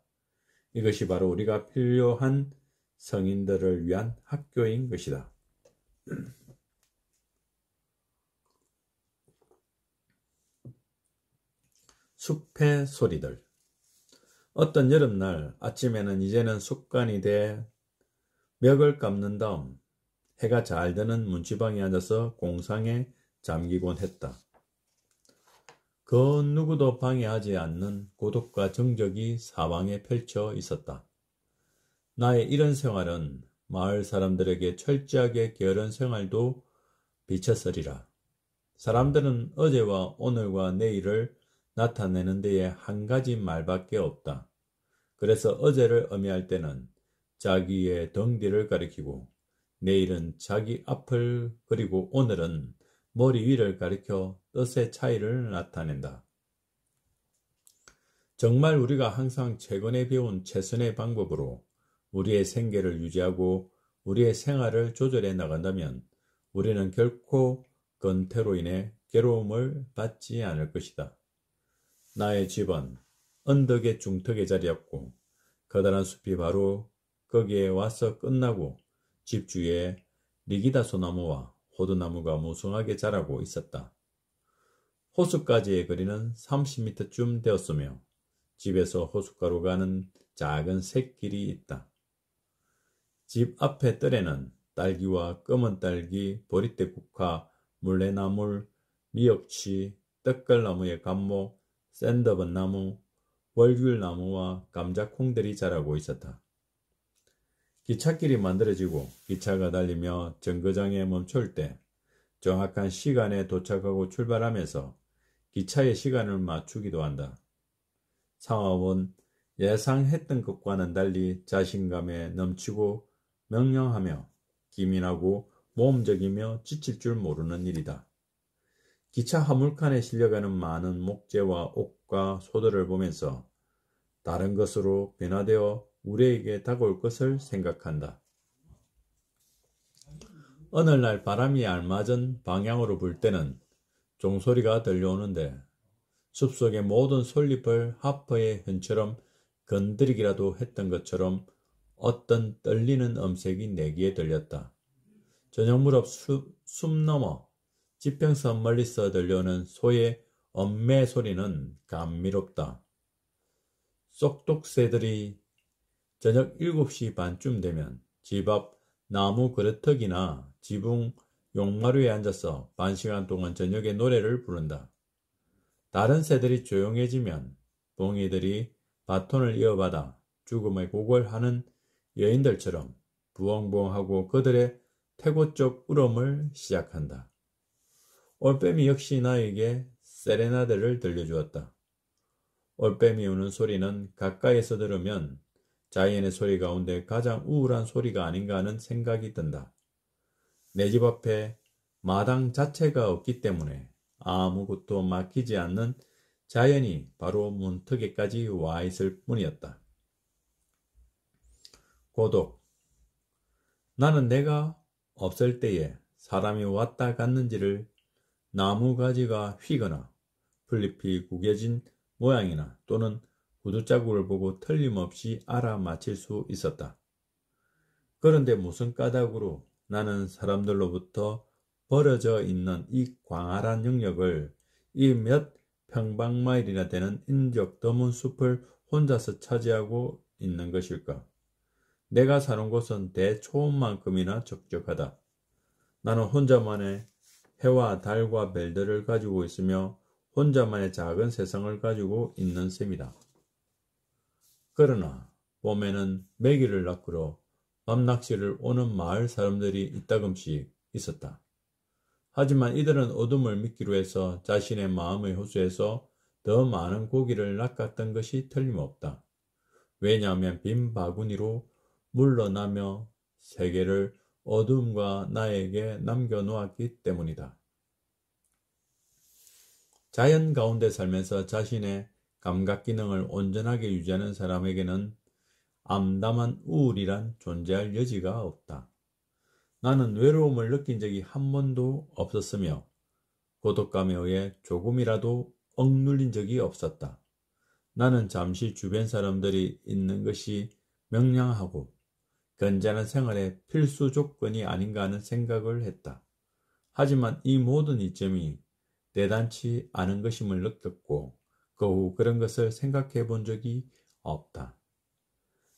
이것이 바로 우리가 필요한 성인들을 위한 학교인 것이다. 숲의 소리들. 어떤 여름날 아침에는 이제는 습관이 돼 멱을 감는 다음 해가 잘 드는 문지방에 앉아서 공상에 잠기곤 했다. 그 누구도 방해하지 않는 고독과 정적이 사방에 펼쳐 있었다. 나의 이런 생활은 마을 사람들에게 철저하게 게으른 생활도 비쳤으리라. 사람들은 어제와 오늘과 내일을 나타내는 데에 한 가지 말밖에 없다. 그래서 어제를 의미할 때는 자기의 덩디를 가리키고 내일은 자기 앞을 그리고 오늘은 머리 위를 가리켜 뜻의 차이를 나타낸다. 정말 우리가 항상 최근에 배운 최선의 방법으로 우리의 생계를 유지하고 우리의 생활을 조절해 나간다면 우리는 결코 건태로 인해 괴로움을 받지 않을 것이다. 나의 집은 언덕의 중턱에 자리했고 커다란 숲이 바로 거기에 와서 끝나고 집 주위에 리기다 소나무와 호두나무가 무성하게 자라고 있었다. 호숫가지의 거리는 30m쯤 되었으며 집에서 호숫가로 가는 작은 샛길이 있다. 집 앞의 뜰에는 딸기와 검은 딸기, 보리떼 국화, 물레나물, 미역치, 떡갈나무의 감목, 샌더번나무, 월귤나무와 감자콩들이 자라고 있었다. 기찻길이 만들어지고 기차가 달리며 정거장에 멈출 때 정확한 시간에 도착하고 출발하면서 기차의 시간을 맞추기도 한다. 상업은 예상했던 것과는 달리 자신감에 넘치고 명령하며 기민하고 모험적이며 지칠 줄 모르는 일이다. 기차 화물칸에 실려가는 많은 목재와 옥과 소들을 보면서 다른 것으로 변화되어 우리에게 다가올 것을 생각한다. 어느 날 바람이 알맞은 방향으로 불 때는 종소리가 들려오는데 숲속의 모든 솔잎을 하퍼의 현처럼 건드리기라도 했던 것처럼 어떤 떨리는 음색이 내 귀에 들렸다. 저녁 무렵 숲 너머 지평선 멀리서 들려오는 소의 엄매 소리는 감미롭다. 쏙독새들이 저녁 7시 반쯤 되면 집 앞 나무 그루터기나 지붕 용마루에 앉아서 반시간 동안 저녁에 노래를 부른다. 다른 새들이 조용해지면 봉이들이 바톤을 이어받아 죽음의 곡을 하는 여인들처럼 부엉부엉하고 그들의 태고적 울음을 시작한다. 올빼미 역시 나에게 세레나데를 들려주었다. 올빼미 우는 소리는 가까이에서 들으면 자연의 소리 가운데 가장 우울한 소리가 아닌가 하는 생각이 든다. 내 집 앞에 마당 자체가 없기 때문에 아무것도 막히지 않는 자연이 바로 문턱에까지 와 있을 뿐이었다. 고독. 나는 내가 없을 때에 사람이 왔다 갔는지를 나무 가지가 휘거나 풀잎이 구겨진 모양이나 또는 구두자국을 보고 틀림없이 알아맞힐 수 있었다. 그런데 무슨 까닭으로 나는 사람들로부터 버려져 있는 이 광활한 영역을 이 몇 평방마일이나 되는 인적 드문 숲을 혼자서 차지하고 있는 것일까? 내가 사는 곳은 대초원만큼이나 적적하다. 나는 혼자만의 해와 달과 별들을 가지고 있으며 혼자만의 작은 세상을 가지고 있는 셈이다. 그러나 봄에는 메기를 낚으러 밤낚시를 오는 마을 사람들이 이따금씩 있었다. 하지만 이들은 어둠을 믿기로 해서 자신의 마음의 호수에서 더 많은 고기를 낚았던 것이 틀림없다. 왜냐하면 빈 바구니로 물러나며 세계를 어둠과 나에게 남겨놓았기 때문이다. 자연 가운데 살면서 자신의 감각 기능을 온전하게 유지하는 사람에게는 암담한 우울이란 존재할 여지가 없다. 나는 외로움을 느낀 적이 한 번도 없었으며 고독감에 의해 조금이라도 억눌린 적이 없었다. 나는 잠시 주변 사람들이 있는 것이 명랑하고 건전한 생활의 필수 조건이 아닌가 하는 생각을 했다. 하지만 이 모든 이점이 대단치 않은 것임을 느꼈고 그 후 그런 것을 생각해 본 적이 없다.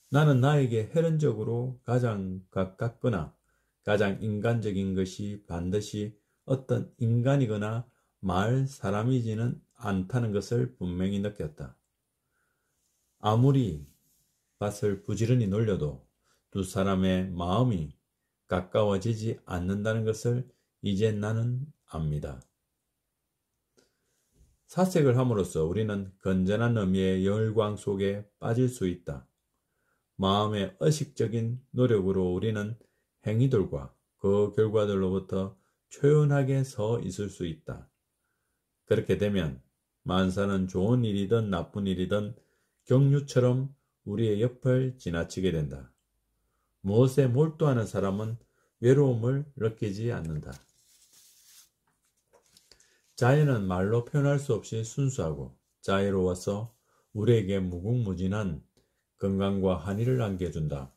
나는 나에게 혈연적으로 가장 가깝거나 가장 인간적인 것이 반드시 어떤 인간이거나 마을 사람이지는 않다는 것을 분명히 느꼈다. 아무리 밭을 부지런히 놀려도 두 사람의 마음이 가까워지지 않는다는 것을 이제 나는 압니다. 사색을 함으로써 우리는 건전한 의미의 열광 속에 빠질 수 있다. 마음의 의식적인 노력으로 우리는 행위들과 그 결과들로부터 초연하게 서 있을 수 있다. 그렇게 되면 만사는 좋은 일이든 나쁜 일이든 경류처럼 우리의 옆을 지나치게 된다. 무엇에 몰두하는 사람은 외로움을 느끼지 않는다. 자연은 말로 표현할 수 없이 순수하고 자유로워서 우리에게 무궁무진한 건강과 한의를 안겨준다.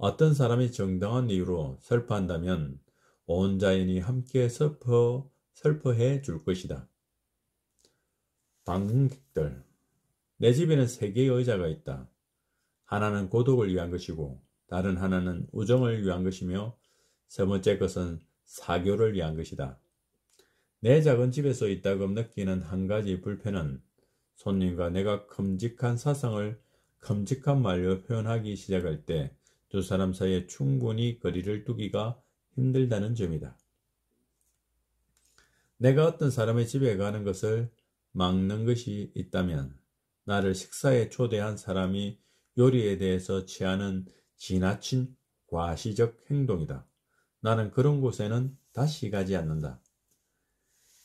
어떤 사람이 정당한 이유로 슬퍼한다면 온 자연이 함께 슬퍼해 줄 것이다. 방문객들, 내 집에는 3개의 의자가 있다. 하나는 고독을 위한 것이고 다른 하나는 우정을 위한 것이며 세 번째 것은 사교를 위한 것이다. 내 작은 집에서 있다금 느끼는 한 가지 불편은 손님과 내가 큼직한 사상을 큼직한 말로 표현하기 시작할 때 두 사람 사이에 충분히 거리를 두기가 힘들다는 점이다. 내가 어떤 사람의 집에 가는 것을 막는 것이 있다면 나를 식사에 초대한 사람이 요리에 대해서 취하는 지나친 과시적 행동이다. 나는 그런 곳에는 다시 가지 않는다.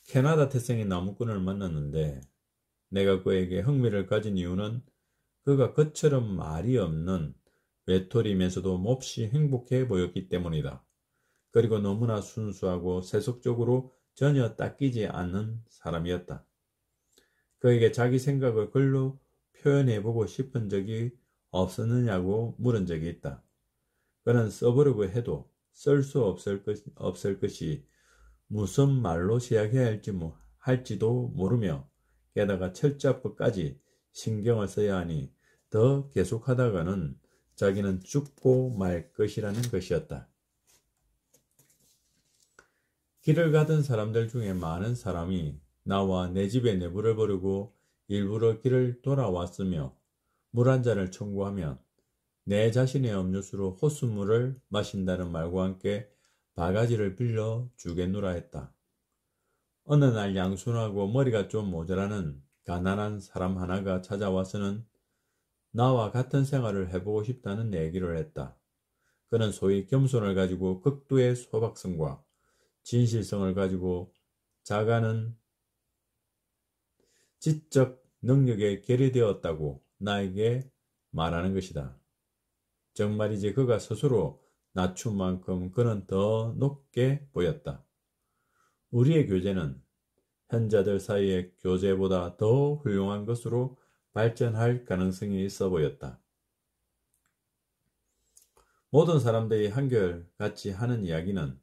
캐나다 태생의 나무꾼을 만났는데 내가 그에게 흥미를 가진 이유는 그가 그처럼 말이 없는 외톨이면서도 몹시 행복해 보였기 때문이다. 그리고 너무나 순수하고 세속적으로 전혀 닦이지 않는 사람이었다. 그에게 자기 생각을 글로 표현해보고 싶은 적이 없었느냐고 물은 적이 있다. 그는 써보려고 해도 쓸 수 없을 것이 무슨 말로 시작해야 할지도 모르며 게다가 철자법까지 신경을 써야 하니 더 계속하다가는 자기는 죽고 말 것이라는 것이었다. 길을 가던 사람들 중에 많은 사람이 나와 내 집에 내부를 버리고 일부러 길을 돌아왔으며 물 한 잔을 청구하면 내 자신의 음료수로 호수물을 마신다는 말과 함께 바가지를 빌려 주겠노라 했다. 어느 날 양순하고 머리가 좀 모자라는 가난한 사람 하나가 찾아와서는 나와 같은 생활을 해보고 싶다는 얘기를 했다. 그는 소위 겸손을 가지고 극도의 소박성과 진실성을 가지고 자가는 지적 능력에 결여되었다고 나에게 말하는 것이다. 정말이지 그가 스스로 낮춘 만큼 그는 더 높게 보였다. 우리의 교제는 현자들 사이의 교제보다 더 훌륭한 것으로 발전할 가능성이 있어 보였다. 모든 사람들이 한결같이 하는 이야기는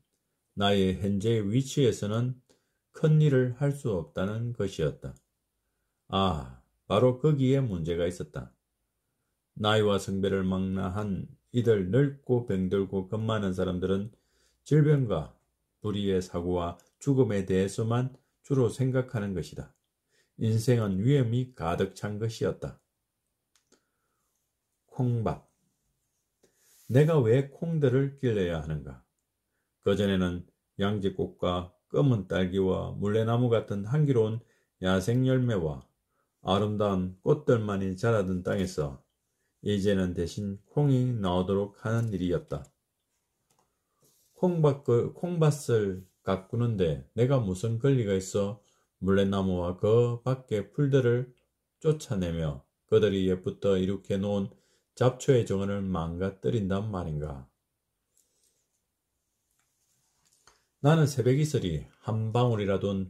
나의 현재의 위치에서는 큰 일을 할 수 없다는 것이었다. 바로 거기에 문제가 있었다. 나이와 성별을 망라한 이들 늙고 병들고 겁 많은 사람들은 질병과 불의의 사고와 죽음에 대해서만 주로 생각하는 것이다. 인생은 위험이 가득 찬 것이었다. 콩밭. 내가 왜 콩들을 길러야 하는가? 그전에는 양지꽃과 검은 딸기와 물레나무 같은 향기로운 야생 열매와 아름다운 꽃들만이 자라던 땅에서 이제는 대신 콩이 나오도록 하는 일이었다. 콩밭을 가꾸는데 내가 무슨 권리가 있어 물레나무와 그 밖의 풀들을 쫓아내며 그들이 옛부터 이룩해 놓은 잡초의 정원을 망가뜨린단 말인가. 나는 새벽이슬이 한 방울이라도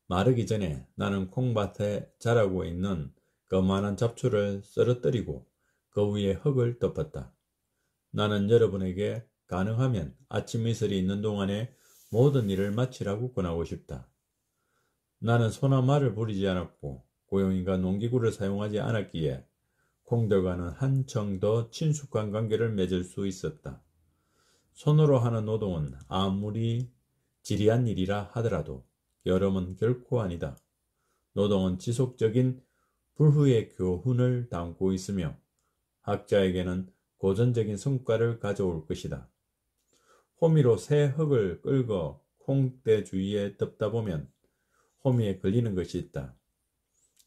마르기 전에 나는 콩밭에 자라고 있는 그만한 잡초를 쓰러뜨리고 그 위에 흙을 덮었다. 나는 여러분에게 가능하면 아침 이슬이 있는 동안에 모든 일을 마치라고 권하고 싶다. 나는 소나 말을 부리지 않았고 고용인과 농기구를 사용하지 않았기에 콩들과는 한층 더 친숙한 관계를 맺을 수 있었다. 손으로 하는 노동은 아무리 지리한 일이라 하더라도 여름은 결코 아니다. 노동은 지속적인 불후의 교훈을 담고 있으며 학자에게는 고전적인 성과를 가져올 것이다. 호미로 새 흙을 끌고 콩대 주위에 덮다 보면 호미에 걸리는 것이 있다.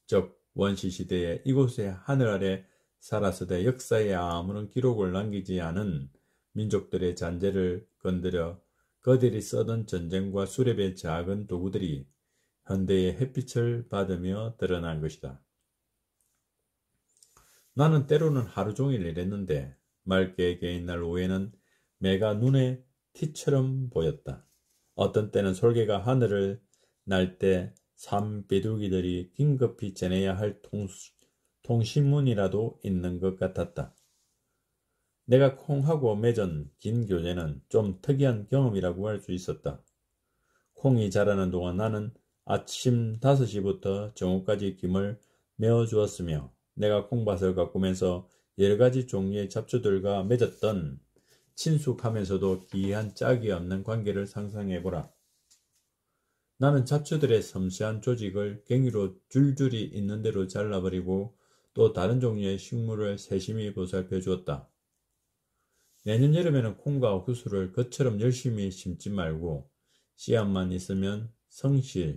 즉 원시시대에 이곳의 하늘 아래 살았으되 역사에 아무런 기록을 남기지 않은 민족들의 잔재를 건드려 그들이 쓰던 전쟁과 수렵의 작은 도구들이 현대의 햇빛을 받으며 드러난 것이다. 나는 때로는 하루 종일 일했는데 맑게 개인 날 오후에는 매가 눈에 티처럼 보였다. 어떤 때는 솔개가 하늘을 날 때 산비둘기들이 긴급히 전해야 할 통신문이라도 있는 것 같았다. 내가 콩하고 맺은 긴 교제는 좀 특이한 경험이라고 할 수 있었다. 콩이 자라는 동안 나는 아침 5시부터 정오까지 김을 메어주었으며 내가 콩밭을 가꾸면서 여러가지 종류의 잡초들과 맺었던 친숙하면서도 기이한 짝이 없는 관계를 상상해보라. 나는 잡초들의 섬세한 조직을 갱이로 줄줄이 있는 대로 잘라버리고 또 다른 종류의 식물을 세심히 보살펴 주었다. 내년 여름에는 콩과 옥수수를 그처럼 열심히 심지 말고 씨앗만 있으면 성실,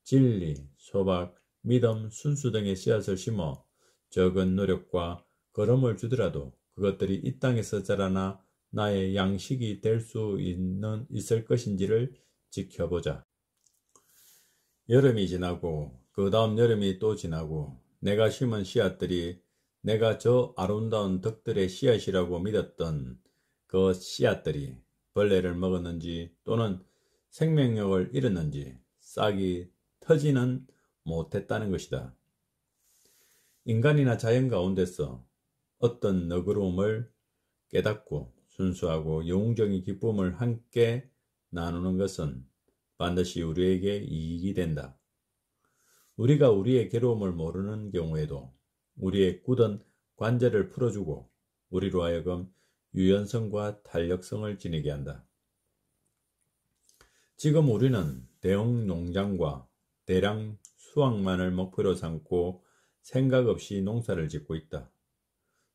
진리, 소박, 믿음, 순수 등의 씨앗을 심어 적은 노력과 걸음을 주더라도 그것들이 이 땅에서 자라나 나의 양식이 될 수 있을 것인지를 지켜보자. 여름이 지나고 그 다음 여름이 또 지나고 내가 심은 씨앗들이 내가 저 아름다운 덕들의 씨앗이라고 믿었던 그 씨앗들이 벌레를 먹었는지 또는 생명력을 잃었는지 싹이 터지는 못했다는 것이다. 인간이나 자연 가운데서 어떤 너그러움을 깨닫고 순수하고 영웅적인 기쁨을 함께 나누는 것은 반드시 우리에게 이익이 된다. 우리가 우리의 괴로움을 모르는 경우에도 우리의 굳은 관절을 풀어주고 우리로 하여금 유연성과 탄력성을 지니게 한다. 지금 우리는 대형 농장과 대량 수확만을 목표로 삼고 생각 없이 농사를 짓고 있다.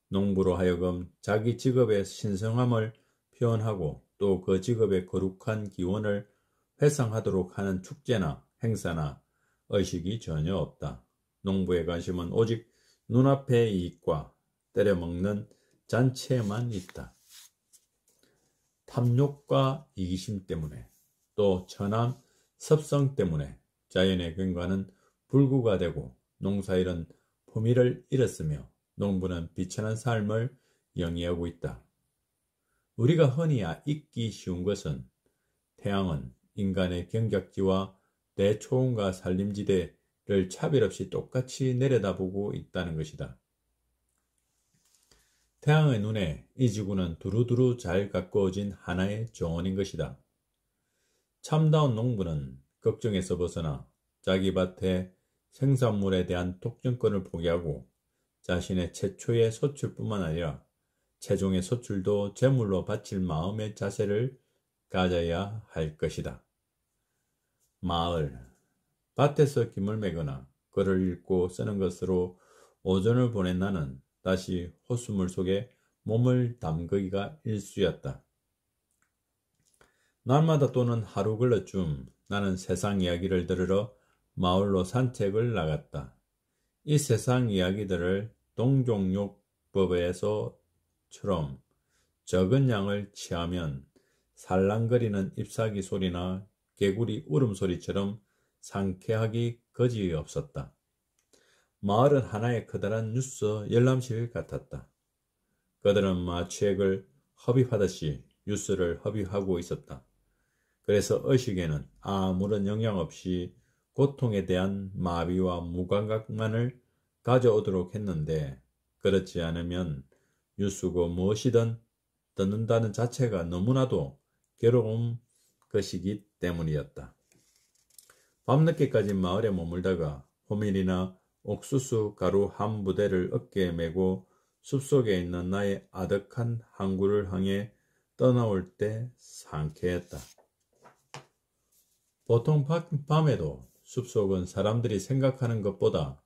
농부로 하여금 자기 직업의 신성함을 표현하고 또 그 직업의 거룩한 기원을 회상하도록 하는 축제나 행사나 의식이 전혀 없다. 농부의 관심은 오직 눈앞의 이익과 때려먹는 잔치에만 있다. 탐욕과 이기심 때문에 또 천한 섭성 때문에 자연의 경과는 불구가 되고 농사일은 품위를 잃었으며 농부는 비천한 삶을 영위하고 있다. 우리가 흔히 잊기 쉬운 것은 태양은 인간의 경작지와 대초원과 산림지대를 차별 없이 똑같이 내려다보고 있다는 것이다. 태양의 눈에 이 지구는 두루두루 잘 가꾸어진 하나의 정원인 것이다. 참다운 농부는 걱정에서 벗어나 자기 밭의 생산물에 대한 독점권을 포기하고 자신의 최초의 소출뿐만 아니라 최종의 소출도 제물로 바칠 마음의 자세를 가져야 할 것이다. 마을, 밭에서 김을 매거나 글을 읽고 쓰는 것으로 오전을 보낸 나는 다시 호수물 속에 몸을 담그기가 일쑤였다. 날마다 또는 하루 걸러쯤 나는 세상 이야기를 들으러 마을로 산책을 나갔다. 이 세상 이야기들을 동종요법에서처럼 적은 양을 취하면 살랑거리는 잎사귀 소리나 개구리 울음소리처럼 상쾌하기 거지없었다. 마을은 하나의 커다란 뉴스 열람실 같았다. 그들은 마취액을 흡입하듯이 뉴스를 흡입하고 있었다. 그래서 의식에는 아무런 영향 없이 고통에 대한 마비와 무감각만을 가져오도록 했는데, 그렇지 않으면 뉴스고 무엇이든 듣는다는 자체가 너무나도 괴로운 것이기 때문이었다. 밤늦게까지 마을에 머물다가 호밀이나 옥수수 가루 한 부대를 어깨에 메고 숲속에 있는 나의 아득한 항구를 향해 떠나올 때 상쾌했다. 보통 밤에도 숲속은 사람들이 생각하는 것보다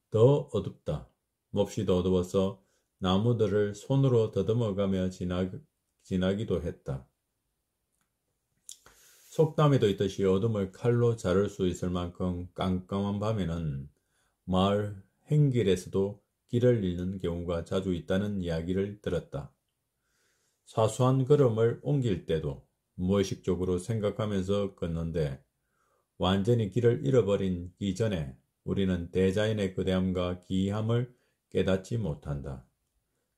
더 어둡다. 몹시도 어두워서 나무들을 손으로 더듬어가며 지나기도 했다. 속담에도 있듯이 어둠을 칼로 자를 수 있을 만큼 깜깜한 밤에는 마을 행길에서도 길을 잃는 경우가 자주 있다는 이야기를 들었다. 사소한 걸음을 옮길 때도 무의식적으로 생각하면서 걷는데 완전히 길을 잃어버리기 전에 우리는 대자연의 거대함과 기이함을 깨닫지 못한다.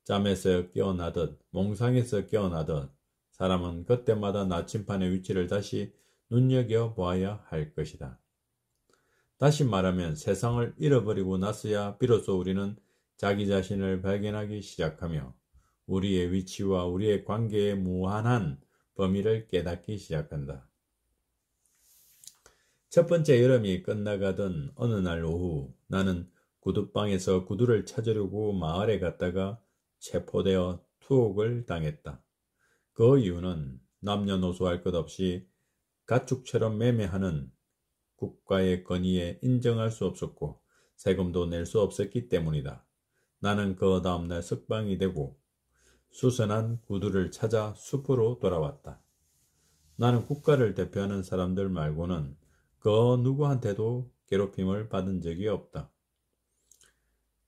잠에서 깨어나듯 몽상에서 깨어나듯 사람은 그때마다 나침반의 위치를 다시 눈여겨보아야 할 것이다. 다시 말하면 세상을 잃어버리고 나서야 비로소 우리는 자기 자신을 발견하기 시작하며 우리의 위치와 우리의 관계의 무한한 범위를 깨닫기 시작한다. 첫 번째 여름이 끝나가던 어느 날 오후 나는 구두방에서 구두를 찾으려고 마을에 갔다가 체포되어 투옥을 당했다. 그 이유는 남녀노소 할 것 없이 가축처럼 매매하는 국가의 건의에 인정할 수 없었고 세금도 낼 수 없었기 때문이다. 나는 그 다음날 석방이 되고 수선한 구두를 찾아 숲으로 돌아왔다. 나는 국가를 대표하는 사람들 말고는 그 누구한테도 괴롭힘을 받은 적이 없다.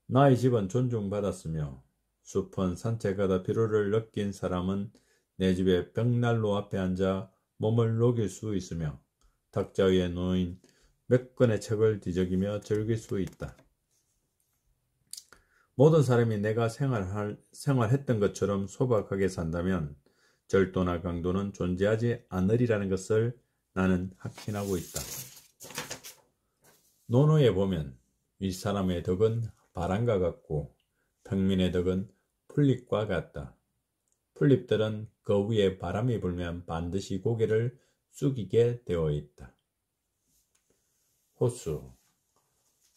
나의 집은 존중받았으며 숲은 산책하다 피로를 느낀 사람은 내 집의 벽난로 앞에 앉아 몸을 녹일 수 있으며 탁자 위에 놓인 몇 권의 책을 뒤적이며 즐길 수 있다. 모든 사람이 내가 생활했던 것처럼 소박하게 산다면 절도나 강도는 존재하지 않으리라는 것을 나는 확신하고 있다. 논어에 보면 윗사람의 덕은 바람과 같고 평민의 덕은 풀잎과 같다. 풀잎들은 그 위에 바람이 불면 반드시 고개를 숙이게 되어 있다. 호수.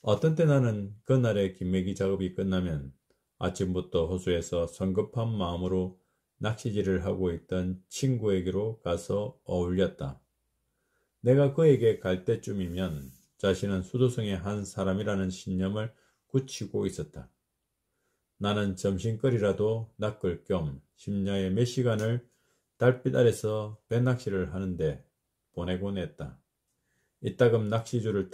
어떤 때 나는 그날의 김매기 작업이 끝나면 아침부터 호수에서 성급한 마음으로 낚시질을 하고 있던 친구에게로 가서 어울렸다. 내가 그에게 갈 때쯤이면 자신은 수도승의 한 사람이라는 신념을 굳히고 있었다. 나는 점심거리라도 낚을 겸 심야에 몇 시간을 달빛 아래서 배낚시를 하는데 보내곤 했다. 이따금 낚시줄을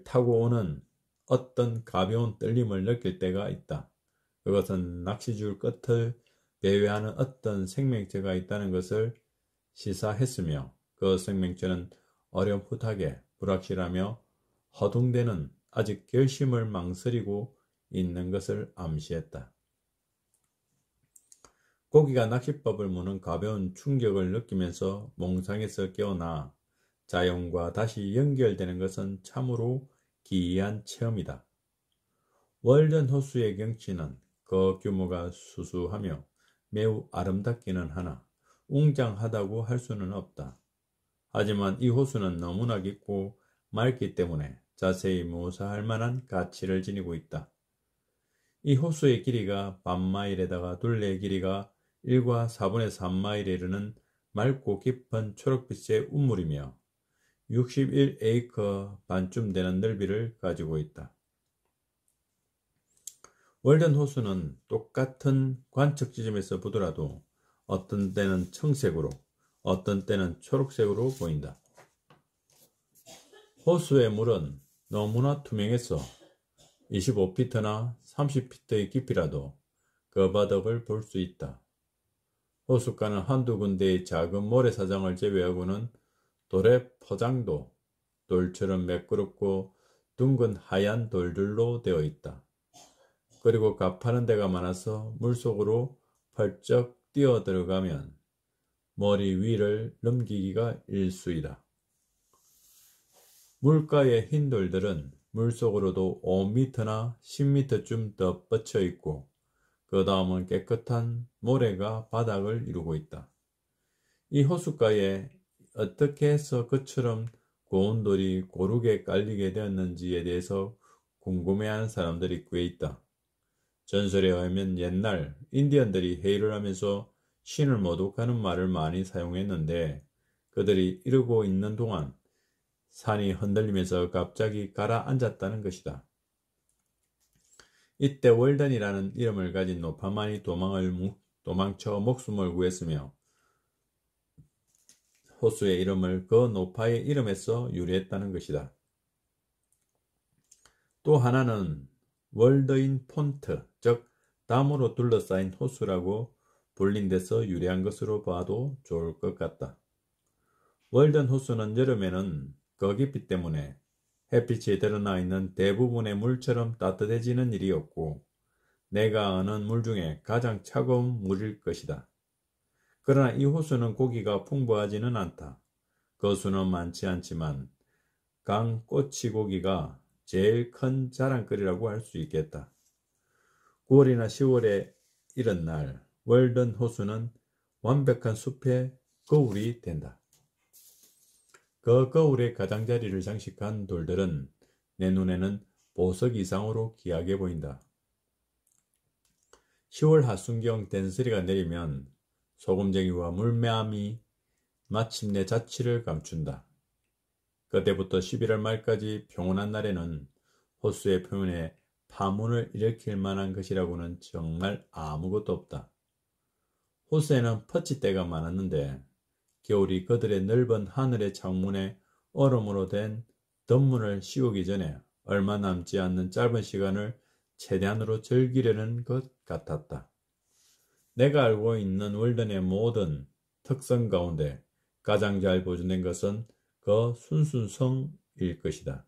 타고 오는 어떤 가벼운 떨림을 느낄 때가 있다. 그것은 낚시줄 끝을 배회하는 어떤 생명체가 있다는 것을 시사했으며 그 생명체는 어렴풋하게 불확실하며 허둥대는 아직 결심을 망설이고 있는 것을 암시했다. 고기가 낚시법을 무는 가벼운 충격을 느끼면서 몽상에서 깨어나 자연과 다시 연결되는 것은 참으로 기이한 체험이다. 월든 호수의 경치는 그 규모가 수수하며 매우 아름답기는 하나 웅장하다고 할 수는 없다. 하지만 이 호수는 너무나 깊고 맑기 때문에 자세히 묘사할 만한 가치를 지니고 있다. 이 호수의 길이가 반마일에다가 둘레의 길이가 1과 4분의 3마일에 이르는 맑고 깊은 초록빛의 우물이며 61에이커 반쯤 되는 넓이를 가지고 있다. 월든 호수는 똑같은 관측 지점에서 보더라도 어떤 때는 청색으로, 어떤 때는 초록색으로 보인다. 호수의 물은 너무나 투명해서 25피트나 30피트의 깊이라도 그 바닥을 볼 수 있다. 호숫가는 한두 군데의 작은 모래사장을 제외하고는 돌의 포장도 돌처럼 매끄럽고 둥근 하얀 돌들로 되어 있다. 그리고 가파른 데가 많아서 물속으로 펄쩍 뛰어 들어가면 머리 위를 넘기기가 일쑤이다. 물가의 흰 돌들은 물속으로도 5m나 10m쯤 더 뻗쳐 있고 그 다음은 깨끗한 모래가 바닥을 이루고 있다. 이 호숫가에 어떻게 해서 그처럼 고운 돌이 고르게 깔리게 되었는지에 대해서 궁금해하는 사람들이 꽤 있다. 전설에 의하면 옛날 인디언들이 회의를 하면서 신을 모독하는 말을 많이 사용했는데 그들이 이러고 있는 동안 산이 흔들리면서 갑자기 가라앉았다는 것이다. 이때 월든이라는 이름을 가진 노파만이 도망쳐 목숨을 구했으며 호수의 이름을 그 노파의 이름에서 유래했다는 것이다. 또 하나는 월드인 폰트, 즉 담으로 둘러싸인 호수라고 불린 데서 유래한 것으로 봐도 좋을 것 같다. 월든 호수는 여름에는 그 깊이 때문에 햇빛이 드러나 있는 대부분의 물처럼 따뜻해지는 일이 없고 내가 아는 물 중에 가장 차가운 물일 것이다. 그러나 이 호수는 고기가 풍부하지는 않다. 그 수는 많지 않지만 강 꼬치고기가 제일 큰 자랑거리라고 할 수 있겠다. 9월이나 10월에 이런 날 월든 호수는 완벽한 숲의 거울이 된다. 그 거울의 가장자리를 장식한 돌들은 내 눈에는 보석 이상으로 귀하게 보인다. 10월 하순경 den소리가 내리면 소금쟁이와 물매암이 마침내 자취를 감춘다. 그때부터 11월 말까지 평온한 날에는 호수의 표면에 파문을 일으킬 만한 것이라고는 정말 아무것도 없다. 호수에는 퍼치대가 많았는데 겨울이 그들의 넓은 하늘의 창문에 얼음으로 된 덧문을 씌우기 전에 얼마 남지 않는 짧은 시간을 최대한으로 즐기려는 것 같았다. 내가 알고 있는 월든의 모든 특성 가운데 가장 잘 보존된 것은 그 순순성일 것이다.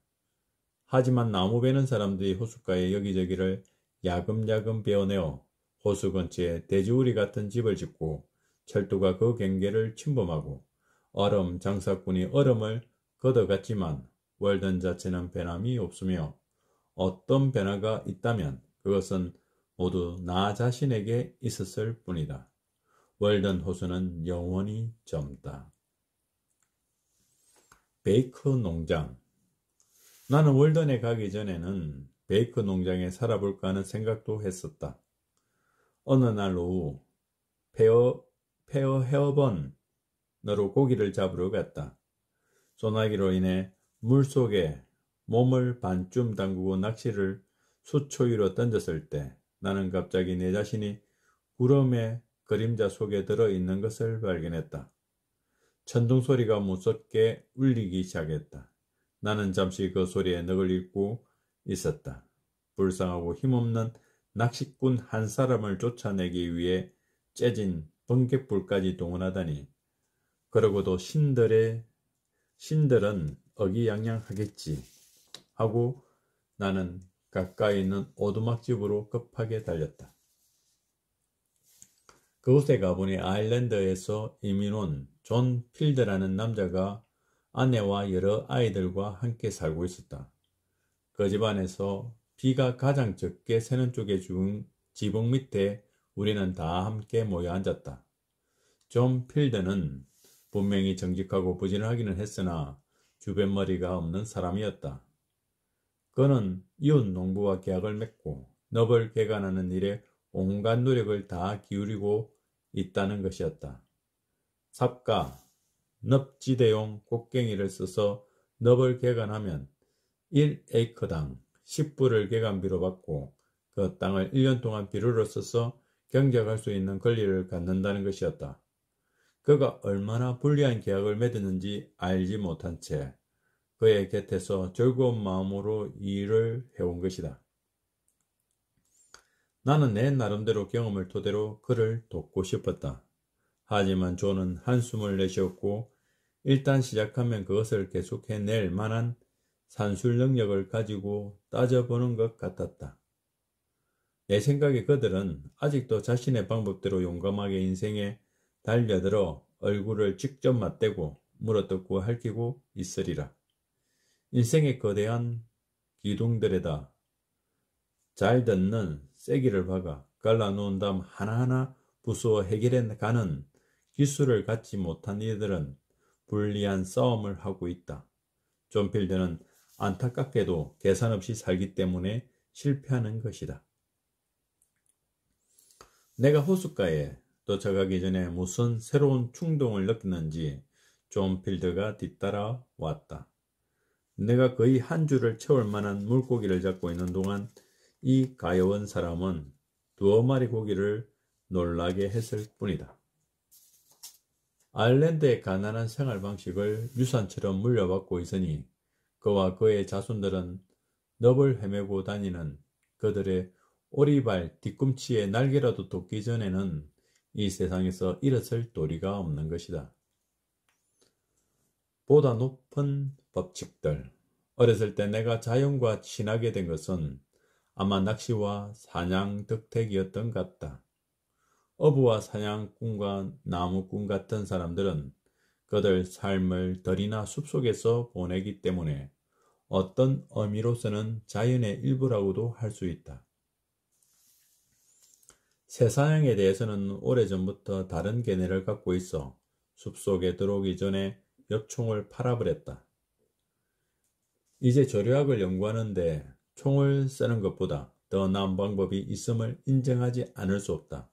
하지만 나무 베는 사람들이 호숫가에 여기저기를 야금야금 베어내어 호수 근처에 돼지우리 같은 집을 짓고 철도가 그 경계를 침범하고 얼음 장사꾼이 얼음을 걷어갔지만 월든 자체는 변함이 없으며 어떤 변화가 있다면 그것은 모두 나 자신에게 있었을 뿐이다. 월든 호수는 영원히 젊다. 베이커 농장. 나는 월든에 가기 전에는 베이커 농장에 살아볼까 하는 생각도 했었다. 어느 날 오후 페어 헤어번으로 고기를 잡으러 갔다. 소나기로 인해 물속에 몸을 반쯤 담그고 낚시를 수초 위로 던졌을 때 나는 갑자기 내 자신이 구름의 그림자 속에 들어있는 것을 발견했다. 천둥소리가 무섭게 울리기 시작했다. 나는 잠시 그 소리에 넋을 잃고 있었다. 불쌍하고 힘없는 낚시꾼 한 사람을 쫓아내기 위해 째진 번갯불까지 동원하다니. 그러고도 신들은 어기양양하겠지 하고 나는 가까이 있는 오두막집으로 급하게 달렸다. 그곳에 가보니 아일랜드에서 이민 온 존 필드라는 남자가 아내와 여러 아이들과 함께 살고 있었다. 그 집안에서 비가 가장 적게 새는 쪽에 죽은 지붕 밑에 우리는 다 함께 모여 앉았다. 존 필드는 분명히 정직하고 부지런하기는 했으나 주변머리가 없는 사람이었다. 그는 이웃 농부와 계약을 맺고 넙을 개간하는 일에 온갖 노력을 다 기울이고 있다는 것이었다. 삽과 넙지대용 곡괭이를 써서 넙을 개간하면 1에이커당 10불을 개간비로 받고 그 땅을 1년 동안 비료로 써서 경작할 수 있는 권리를 갖는다는 것이었다. 그가 얼마나 불리한 계약을 맺었는지 알지 못한 채 그의 곁에서 즐거운 마음으로 일을 해온 것이다. 나는 내 나름대로 경험을 토대로 그를 돕고 싶었다. 하지만 존은 한숨을 내쉬었고 일단 시작하면 그것을 계속해낼 만한 산술 능력을 가지고 따져보는 것 같았다. 내 생각에 그들은 아직도 자신의 방법대로 용감하게 인생에 달려들어 얼굴을 직접 맞대고 물어뜯고 핥히고 있으리라. 인생의 거대한 기둥들에다 잘 듣는 쐐기를 박아 갈라놓은 다음 하나하나 부수어 해결해 가는 기술을 갖지 못한 이들은 불리한 싸움을 하고 있다. 존 필드는 안타깝게도 계산 없이 살기 때문에 실패하는 것이다. 내가 호숫가에 도착하기 전에 무슨 새로운 충동을 느꼈는지 존 필드가 뒤따라 왔다. 내가 거의 한 줄을 채울 만한 물고기를 잡고 있는 동안 이 가여운 사람은 두어 마리 고기를 놀라게 했을 뿐이다. 아일랜드의 가난한 생활 방식을 유산처럼 물려받고 있으니 그와 그의 자손들은 넙을 헤매고 다니는 그들의 오리발 뒤꿈치에 날개라도 돋기 전에는 이 세상에서 일어설 도리가 없는 것이다. 보다 높은 법칙들. 어렸을 때 내가 자연과 친하게 된 것은 아마 낚시와 사냥 덕택이었던 것 같다. 어부와 사냥꾼과 나무꾼 같은 사람들은 그들 삶을 들이나 숲속에서 보내기 때문에 어떤 의미로서는 자연의 일부라고도 할 수 있다. 새사냥에 대해서는 오래전부터 다른 견해를 갖고 있어 숲속에 들어오기 전에 엽총을 팔아버렸다. 이제 조류학을 연구하는데 총을 쓰는 것보다 더 나은 방법이 있음을 인정하지 않을 수 없다.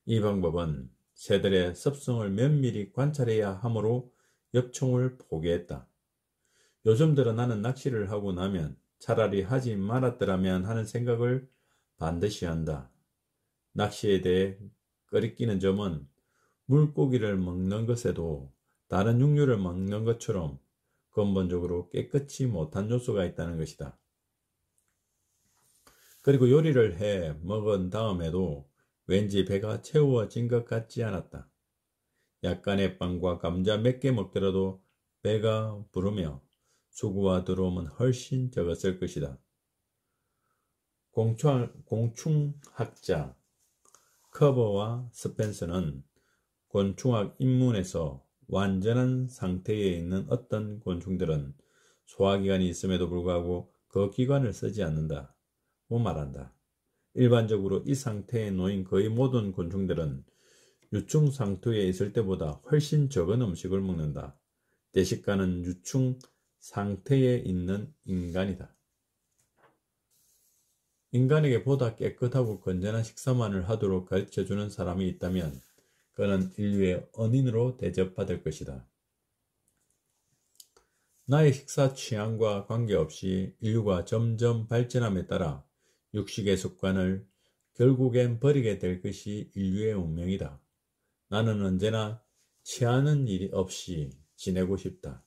이 방법은 새들의 습성을 면밀히 관찰해야 하므로 엽총을 포기했다. 요즘 들어 나는 낚시를 하고 나면 차라리 하지 말았더라면 하는 생각을 반드시 한다. 낚시에 대해 꺼리끼는 점은 물고기를 먹는 것에도 다른 육류를 먹는 것처럼 근본적으로 깨끗이 못한 요소가 있다는 것이다. 그리고 요리를 해 먹은 다음에도 왠지 배가 채워진 것 같지 않았다. 약간의 빵과 감자 몇 개 먹더라도 배가 부르며 수구와 들어오면 훨씬 적었을 것이다. 곤충학자 커버와 스펜서는 곤충학 입문에서 완전한 상태에 있는 어떤 곤충들은 소화기관이 있음에도 불구하고 그 기관을 쓰지 않는다 고 말한다. 일반적으로 이 상태에 놓인 거의 모든 곤충들은 유충 상태에 있을 때보다 훨씬 적은 음식을 먹는다. 대식가는 유충 상태에 있는 인간이다. 인간에게 보다 깨끗하고 건전한 식사만을 하도록 가르쳐주는 사람이 있다면 그는 인류의 은인으로 대접받을 것이다. 나의 식사 취향과 관계없이 인류가 점점 발전함에 따라 육식의 습관을 결국엔 버리게 될 것이 인류의 운명이다. 나는 언제나 취하는 일이 없이 지내고 싶다.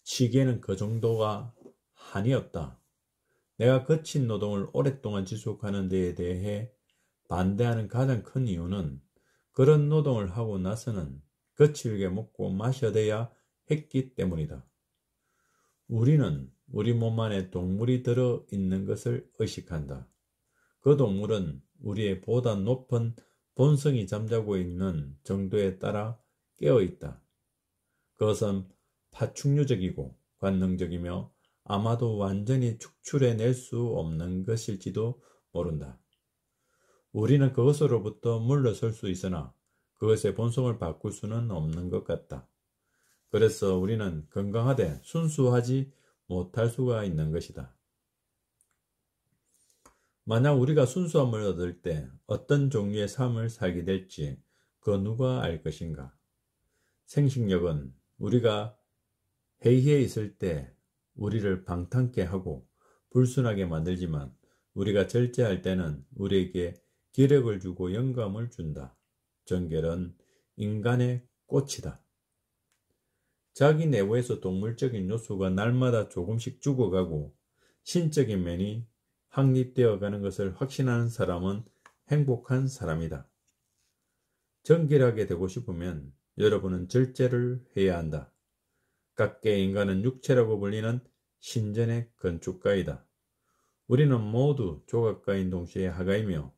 취기에는 그 정도가 한이 없다. 내가 거친 노동을 오랫동안 지속하는 데에 대해 반대하는 가장 큰 이유는 그런 노동을 하고 나서는 거칠게 먹고 마셔대야 했기 때문이다. 우리는 우리 몸 안에 동물이 들어있는 것을 의식한다. 그 동물은 우리의 보다 높은 본성이 잠자고 있는 정도에 따라 깨어있다. 그것은 파충류적이고 관능적이며 아마도 완전히 축출해낼 수 없는 것일지도 모른다. 우리는 그것으로부터 물러설 수 있으나 그것의 본성을 바꿀 수는 없는 것 같다. 그래서 우리는 건강하되 순수하지 못할 수가 있는 것이다. 만약 우리가 순수함을 얻을 때 어떤 종류의 삶을 살게 될지 그 누가 알 것인가? 생식력은 우리가 회의에 있을 때 우리를 방탕케 하고 불순하게 만들지만 우리가 절제할 때는 우리에게 기력을 주고 영감을 준다. 정결은 인간의 꽃이다. 자기 내부에서 동물적인 요소가 날마다 조금씩 죽어가고 신적인 면이 확립되어 가는 것을 확신하는 사람은 행복한 사람이다. 정결하게 되고 싶으면 여러분은 절제를 해야 한다. 각계의 인간은 육체라고 불리는 신전의 건축가이다. 우리는 모두 조각가인 동시에 화가이며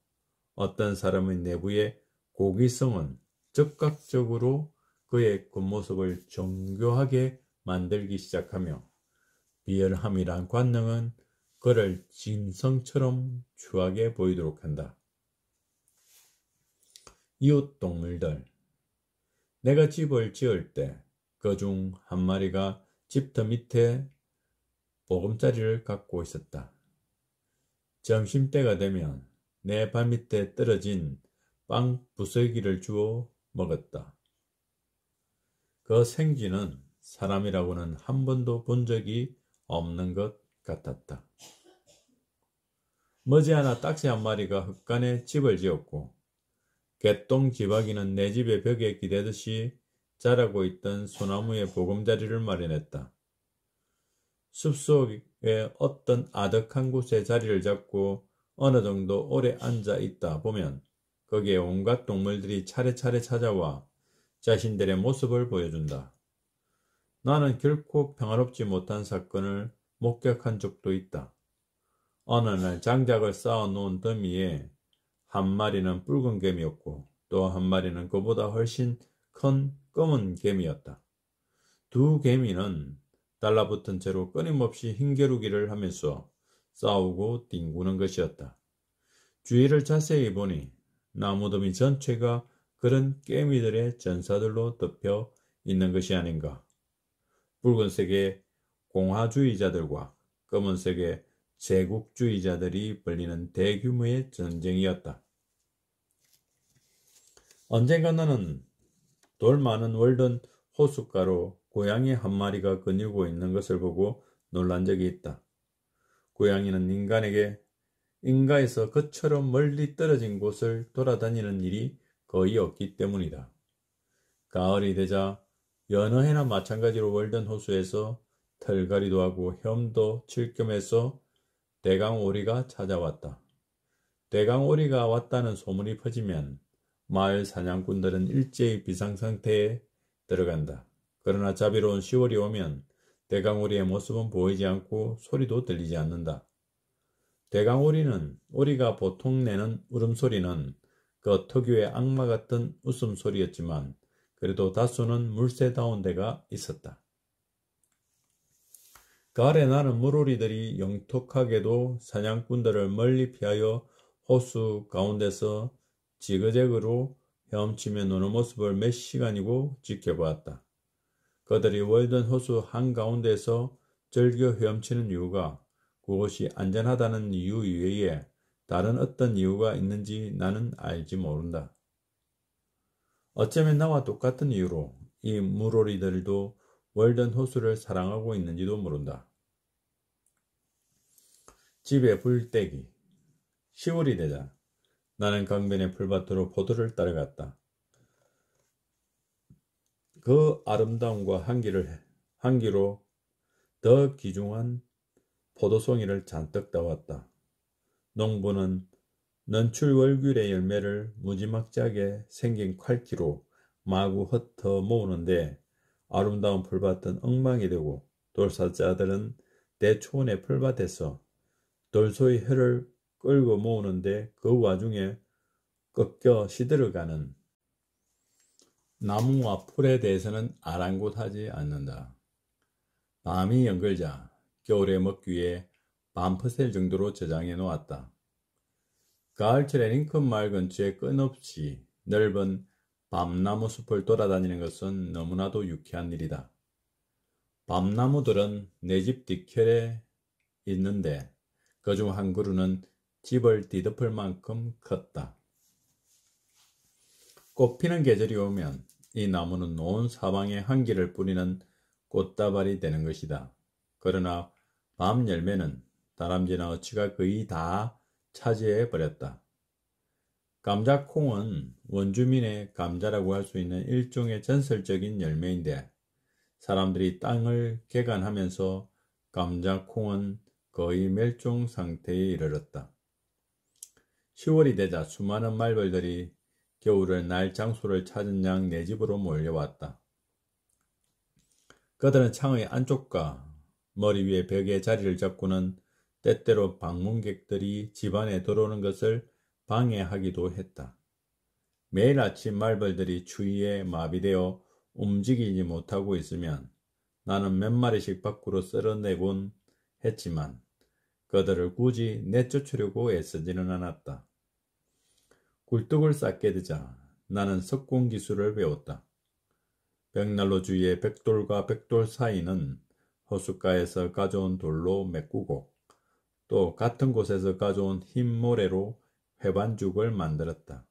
어떤 사람의 내부의 고귀성은 즉각적으로 그의 겉모습을 정교하게 만들기 시작하며 비열함이란 관능은 그를 진성처럼 추하게 보이도록 한다. 이웃 동물들. 내가 집을 지을 때 그 중 한 마리가 집터 밑에 보금자리를 갖고 있었다. 점심때가 되면 내 발밑에 떨어진 빵 부스러기를 주워 먹었다. 그 생쥐는 사람이라고는 한 번도 본 적이 없는 것 같았다. 머지않아 딱지 한 마리가 흙간에 집을 지었고 개똥지박이는 내 집의 벽에 기대듯이 자라고 있던 소나무의 보금자리를 마련했다. 숲속의 어떤 아득한 곳에 자리를 잡고 어느 정도 오래 앉아 있다 보면 거기에 온갖 동물들이 차례차례 찾아와 자신들의 모습을 보여준다. 나는 결코 평화롭지 못한 사건을 목격한 적도 있다. 어느 날 장작을 쌓아놓은 더미에 한 마리는 붉은 개미였고 또 한 마리는 그보다 훨씬 큰 검은 개미였다. 두 개미는 달라붙은 채로 끊임없이 힘겨루기를 하면서 싸우고 뒹구는 것이었다. 주위를 자세히 보니 나무더미 전체가 그런 개미들의 전사들로 덮여 있는 것이 아닌가. 붉은색의 공화주의자들과 검은색의 제국주의자들이 벌이는 대규모의 전쟁이었다. 언젠가 나는 돌 많은 월든 호숫가로 고양이 한 마리가 거닐고 있는 것을 보고 놀란 적이 있다. 고양이는 인가에서 그처럼 멀리 떨어진 곳을 돌아다니는 일이 거의 없기 때문이다. 가을이 되자 여느 해나 마찬가지로 월든 호수에서 털갈이도 하고 헤엄도 칠 겸해서 대강오리가 찾아왔다. 대강오리가 왔다는 소문이 퍼지면 마을 사냥꾼들은 일제히 비상상태에 들어간다. 그러나 자비로운 10월이 오면 대강오리의 모습은 보이지 않고 소리도 들리지 않는다. 대강오리는 오리가 보통 내는 울음소리는 그 특유의 악마 같은 웃음소리였지만 그래도 다소는 물새다운 데가 있었다. 가을에 나는 물오리들이 영특하게도 사냥꾼들을 멀리 피하여 호수 가운데서 지그재그로 헤엄치며 노는 모습을 몇 시간이고 지켜보았다. 그들이 월든 호수 한가운데서 즐겨 헤엄치는 이유가 그곳이 안전하다는 이유 이외에 다른 어떤 이유가 있는지 나는 알지 모른다. 어쩌면 나와 똑같은 이유로 이 물오리들도 월든 호수를 사랑하고 있는지도 모른다. 집에 불떼기. 10월이 되자 나는 강변의 풀밭으로 포도를 따라갔다. 그 아름다움과 향기로 더 귀중한 포도송이를 잔뜩 따왔다. 농부는 넌출월귤의 열매를 무지막지하게 생긴 칼키로 마구 흩어 모으는데 아름다운 풀밭은 엉망이 되고 돌사자들은 대초원의 풀밭에서 돌소의 혀를 끌고 모으는데 그 와중에 꺾여 시들어가는 나무와 풀에 대해서는 아랑곳하지 않는다. 밤이 연글자 겨울에 먹기 위해 밤퍼셀 정도로 저장해 놓았다. 가을철에 링컨 마을 근처에 끝없이 넓은 밤나무 숲을 돌아다니는 것은 너무나도 유쾌한 일이다. 밤나무들은 내 집 뒷결에 있는데 그중 한 그루는 집을 뒤덮을 만큼 컸다. 꽃피는 계절이 오면 이 나무는 온 사방에 향기를 뿌리는 꽃다발이 되는 것이다. 그러나 밤 열매는 다람쥐나 어치가 거의 다 차지해 버렸다. 감자콩은 원주민의 감자라고 할 수 있는 일종의 전설적인 열매인데 사람들이 땅을 개간하면서 감자콩은 거의 멸종 상태에 이르렀다. 10월이 되자 수많은 말벌들이 겨울을 날 장소를 찾은 양 내 집으로 몰려왔다. 그들은 창의 안쪽과 머리 위에 벽에 자리를 잡고는 때때로 방문객들이 집 안에 들어오는 것을 방해하기도 했다. 매일 아침 말벌들이 추위에 마비되어 움직이지 못하고 있으면 나는 몇 마리씩 밖으로 쓸어내곤 했지만 그들을 굳이 내쫓으려고 애쓰지는 않았다. 굴뚝을 쌓게 되자 나는 석궁 기술을 배웠다. 벽난로 주위의 벽돌과 벽돌 사이는 호숫가에서 가져온 돌로 메꾸고 또 같은 곳에서 가져온 흰 모래로 회반죽을 만들었다.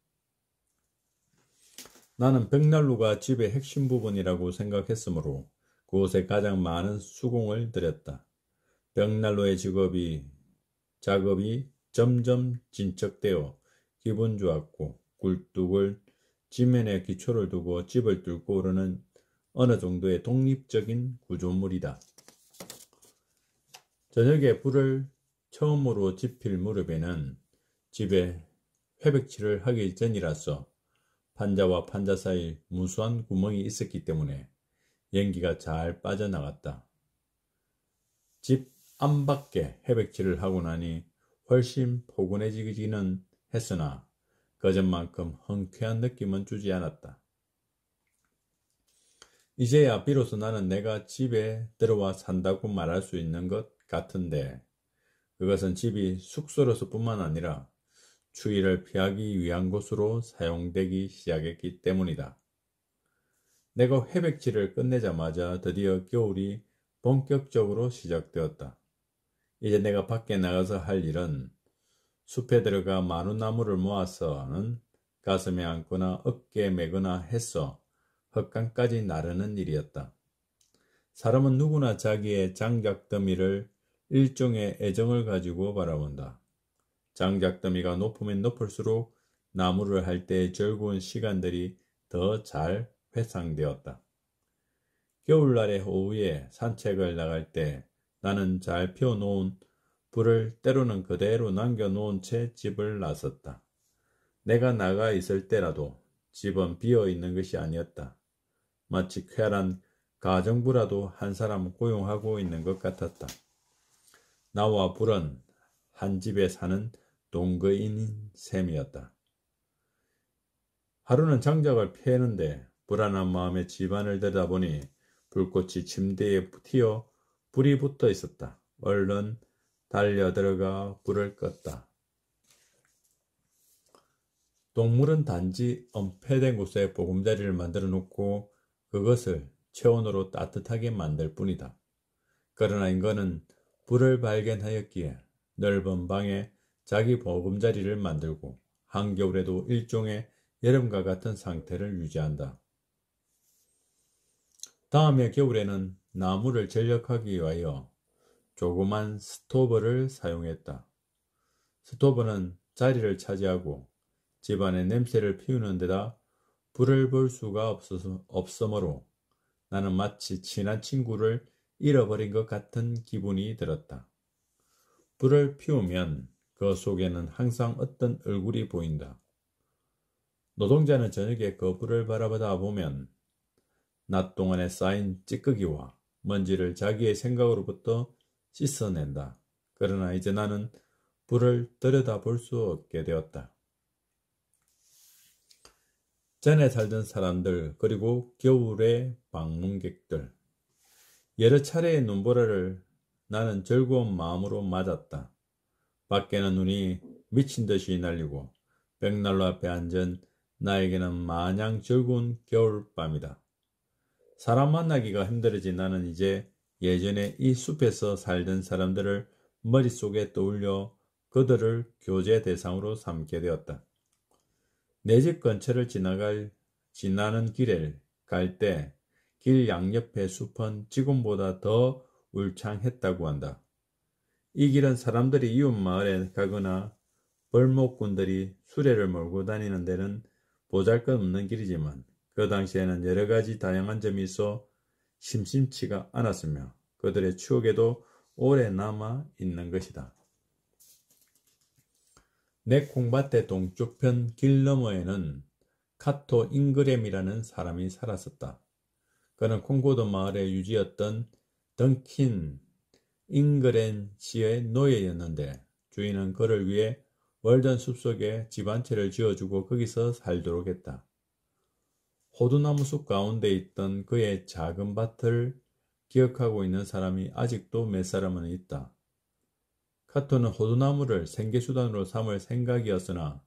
나는 벽난로가 집의 핵심 부분이라고 생각했으므로 그곳에 가장 많은 수공을 들였다. 벽난로의 작업이 점점 진척되어 기분 좋았고 굴뚝을 지면에 기초를 두고 집을 뚫고 오르는 어느 정도의 독립적인 구조물이다. 저녁에 불을 처음으로 지필 무렵에는 집에 회백칠을 하기 전이라서 판자와 판자 사이 무수한 구멍이 있었기 때문에 연기가 잘 빠져나갔다. 집 안밖에 회백칠을 하고 나니 훨씬 포근해지기는 했으나 그전만큼 흔쾌한 느낌은 주지 않았다. 이제야 비로소 나는 내가 집에 들어와 산다고 말할 수 있는 것 같은데 그것은 집이 숙소로서 뿐만 아니라 추위를 피하기 위한 곳으로 사용되기 시작했기 때문이다. 내가 회백질을 끝내자마자 드디어 겨울이 본격적으로 시작되었다. 이제 내가 밖에 나가서 할 일은 숲에 들어가 마누나무를 모아서는 가슴에 안거나 어깨에 매거나 해서 헛간까지 나르는 일이었다. 사람은 누구나 자기의 장작더미를 일종의 애정을 가지고 바라본다. 장작더미가 높으면 높을수록 나무를 할 때의 즐거운 시간들이 더 잘 회상되었다. 겨울날의 오후에 산책을 나갈 때 나는 잘 피워놓은 불을 때로는 그대로 남겨놓은 채 집을 나섰다. 내가 나가 있을 때라도 집은 비어 있는 것이 아니었다. 마치 쾌활한 가정부라도 한 사람 고용하고 있는 것 같았다. 나와 불은 한 집에 사는 동거인인 셈이었다. 하루는 장작을 패는데 불안한 마음에 집안을 들여다보니 불꽃이 침대에 튀어 불이 붙어 있었다. 얼른 달려들어가 불을 껐다. 동물은 단지 엄폐된 곳에 보금자리를 만들어 놓고 그것을 체온으로 따뜻하게 만들 뿐이다. 그러나 인간은 불을 발견하였기에 넓은 방에 자기 보금자리를 만들고 한겨울에도 일종의 여름과 같은 상태를 유지한다. 다음해 겨울에는 나무를 전력하기 위하여 조그만 스토브를 사용했다. 스토브는 자리를 차지하고 집안의 냄새를 피우는 데다 불을 볼 수가 없으므로 나는 마치 친한 친구를 잃어버린 것 같은 기분이 들었다. 불을 피우면 그 속에는 항상 어떤 얼굴이 보인다. 노동자는 저녁에 그 불을 바라보다 보면 낮 동안에 쌓인 찌꺼기와 먼지를 자기의 생각으로부터 씻어낸다. 그러나 이제 나는 불을 들여다볼 수 없게 되었다. 전에 살던 사람들 그리고 겨울의 방문객들 여러 차례의 눈보라를 나는 즐거운 마음으로 맞았다. 밖에는 눈이 미친 듯이 날리고 벽난로 앞에 앉은 나에게는 마냥 즐거운 겨울밤이다. 사람 만나기가 힘들어진 나는 이제 예전에 이 숲에서 살던 사람들을 머릿속에 떠올려 그들을 교제 대상으로 삼게 되었다. 내 집 근처를 지나는 길을 갈 때 길 양옆의 숲은 지금보다 더 울창했다고 한다. 이 길은 사람들이 이웃 마을에 가거나 벌목꾼들이 수레를 몰고 다니는 데는 보잘것없는 길이지만 그 당시에는 여러 가지 다양한 점이 있어 심심치가 않았으며 그들의 추억에도 오래 남아 있는 것이다. 내 콩밭의 동쪽편 길 너머에는 카토 잉그램이라는 사람이 살았었다. 그는 콩고도 마을의 유지였던 던킨 잉그램 씨의 노예였는데 주인은 그를 위해 월든 숲속에 집 한 채를 지어주고 거기서 살도록 했다. 호두나무 숲 가운데 있던 그의 작은 밭을 기억하고 있는 사람이 아직도 몇 사람은 있다. 카토는 호두나무를 생계수단으로 삼을 생각이었으나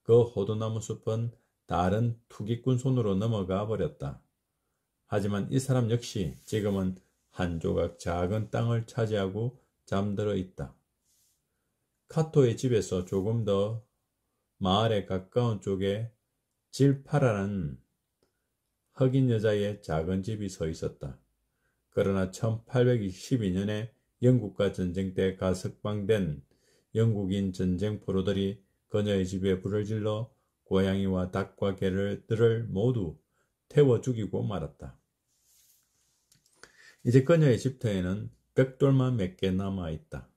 그 호두나무 숲은 다른 투기꾼 손으로 넘어가 버렸다. 하지만 이 사람 역시 지금은 한 조각 작은 땅을 차지하고 잠들어 있다. 카토의 집에서 조금 더 마을에 가까운 쪽에 질파라는 흑인 여자의 작은 집이 서 있었다. 그러나 1812년에 영국과 전쟁 때 가석방된 영국인 전쟁 포로들이 그녀의 집에 불을 질러 고양이와 닭과 개들을 모두 태워 죽이고 말았다. 이제 그녀의 집터에는 벽돌만 몇 개 남아있다.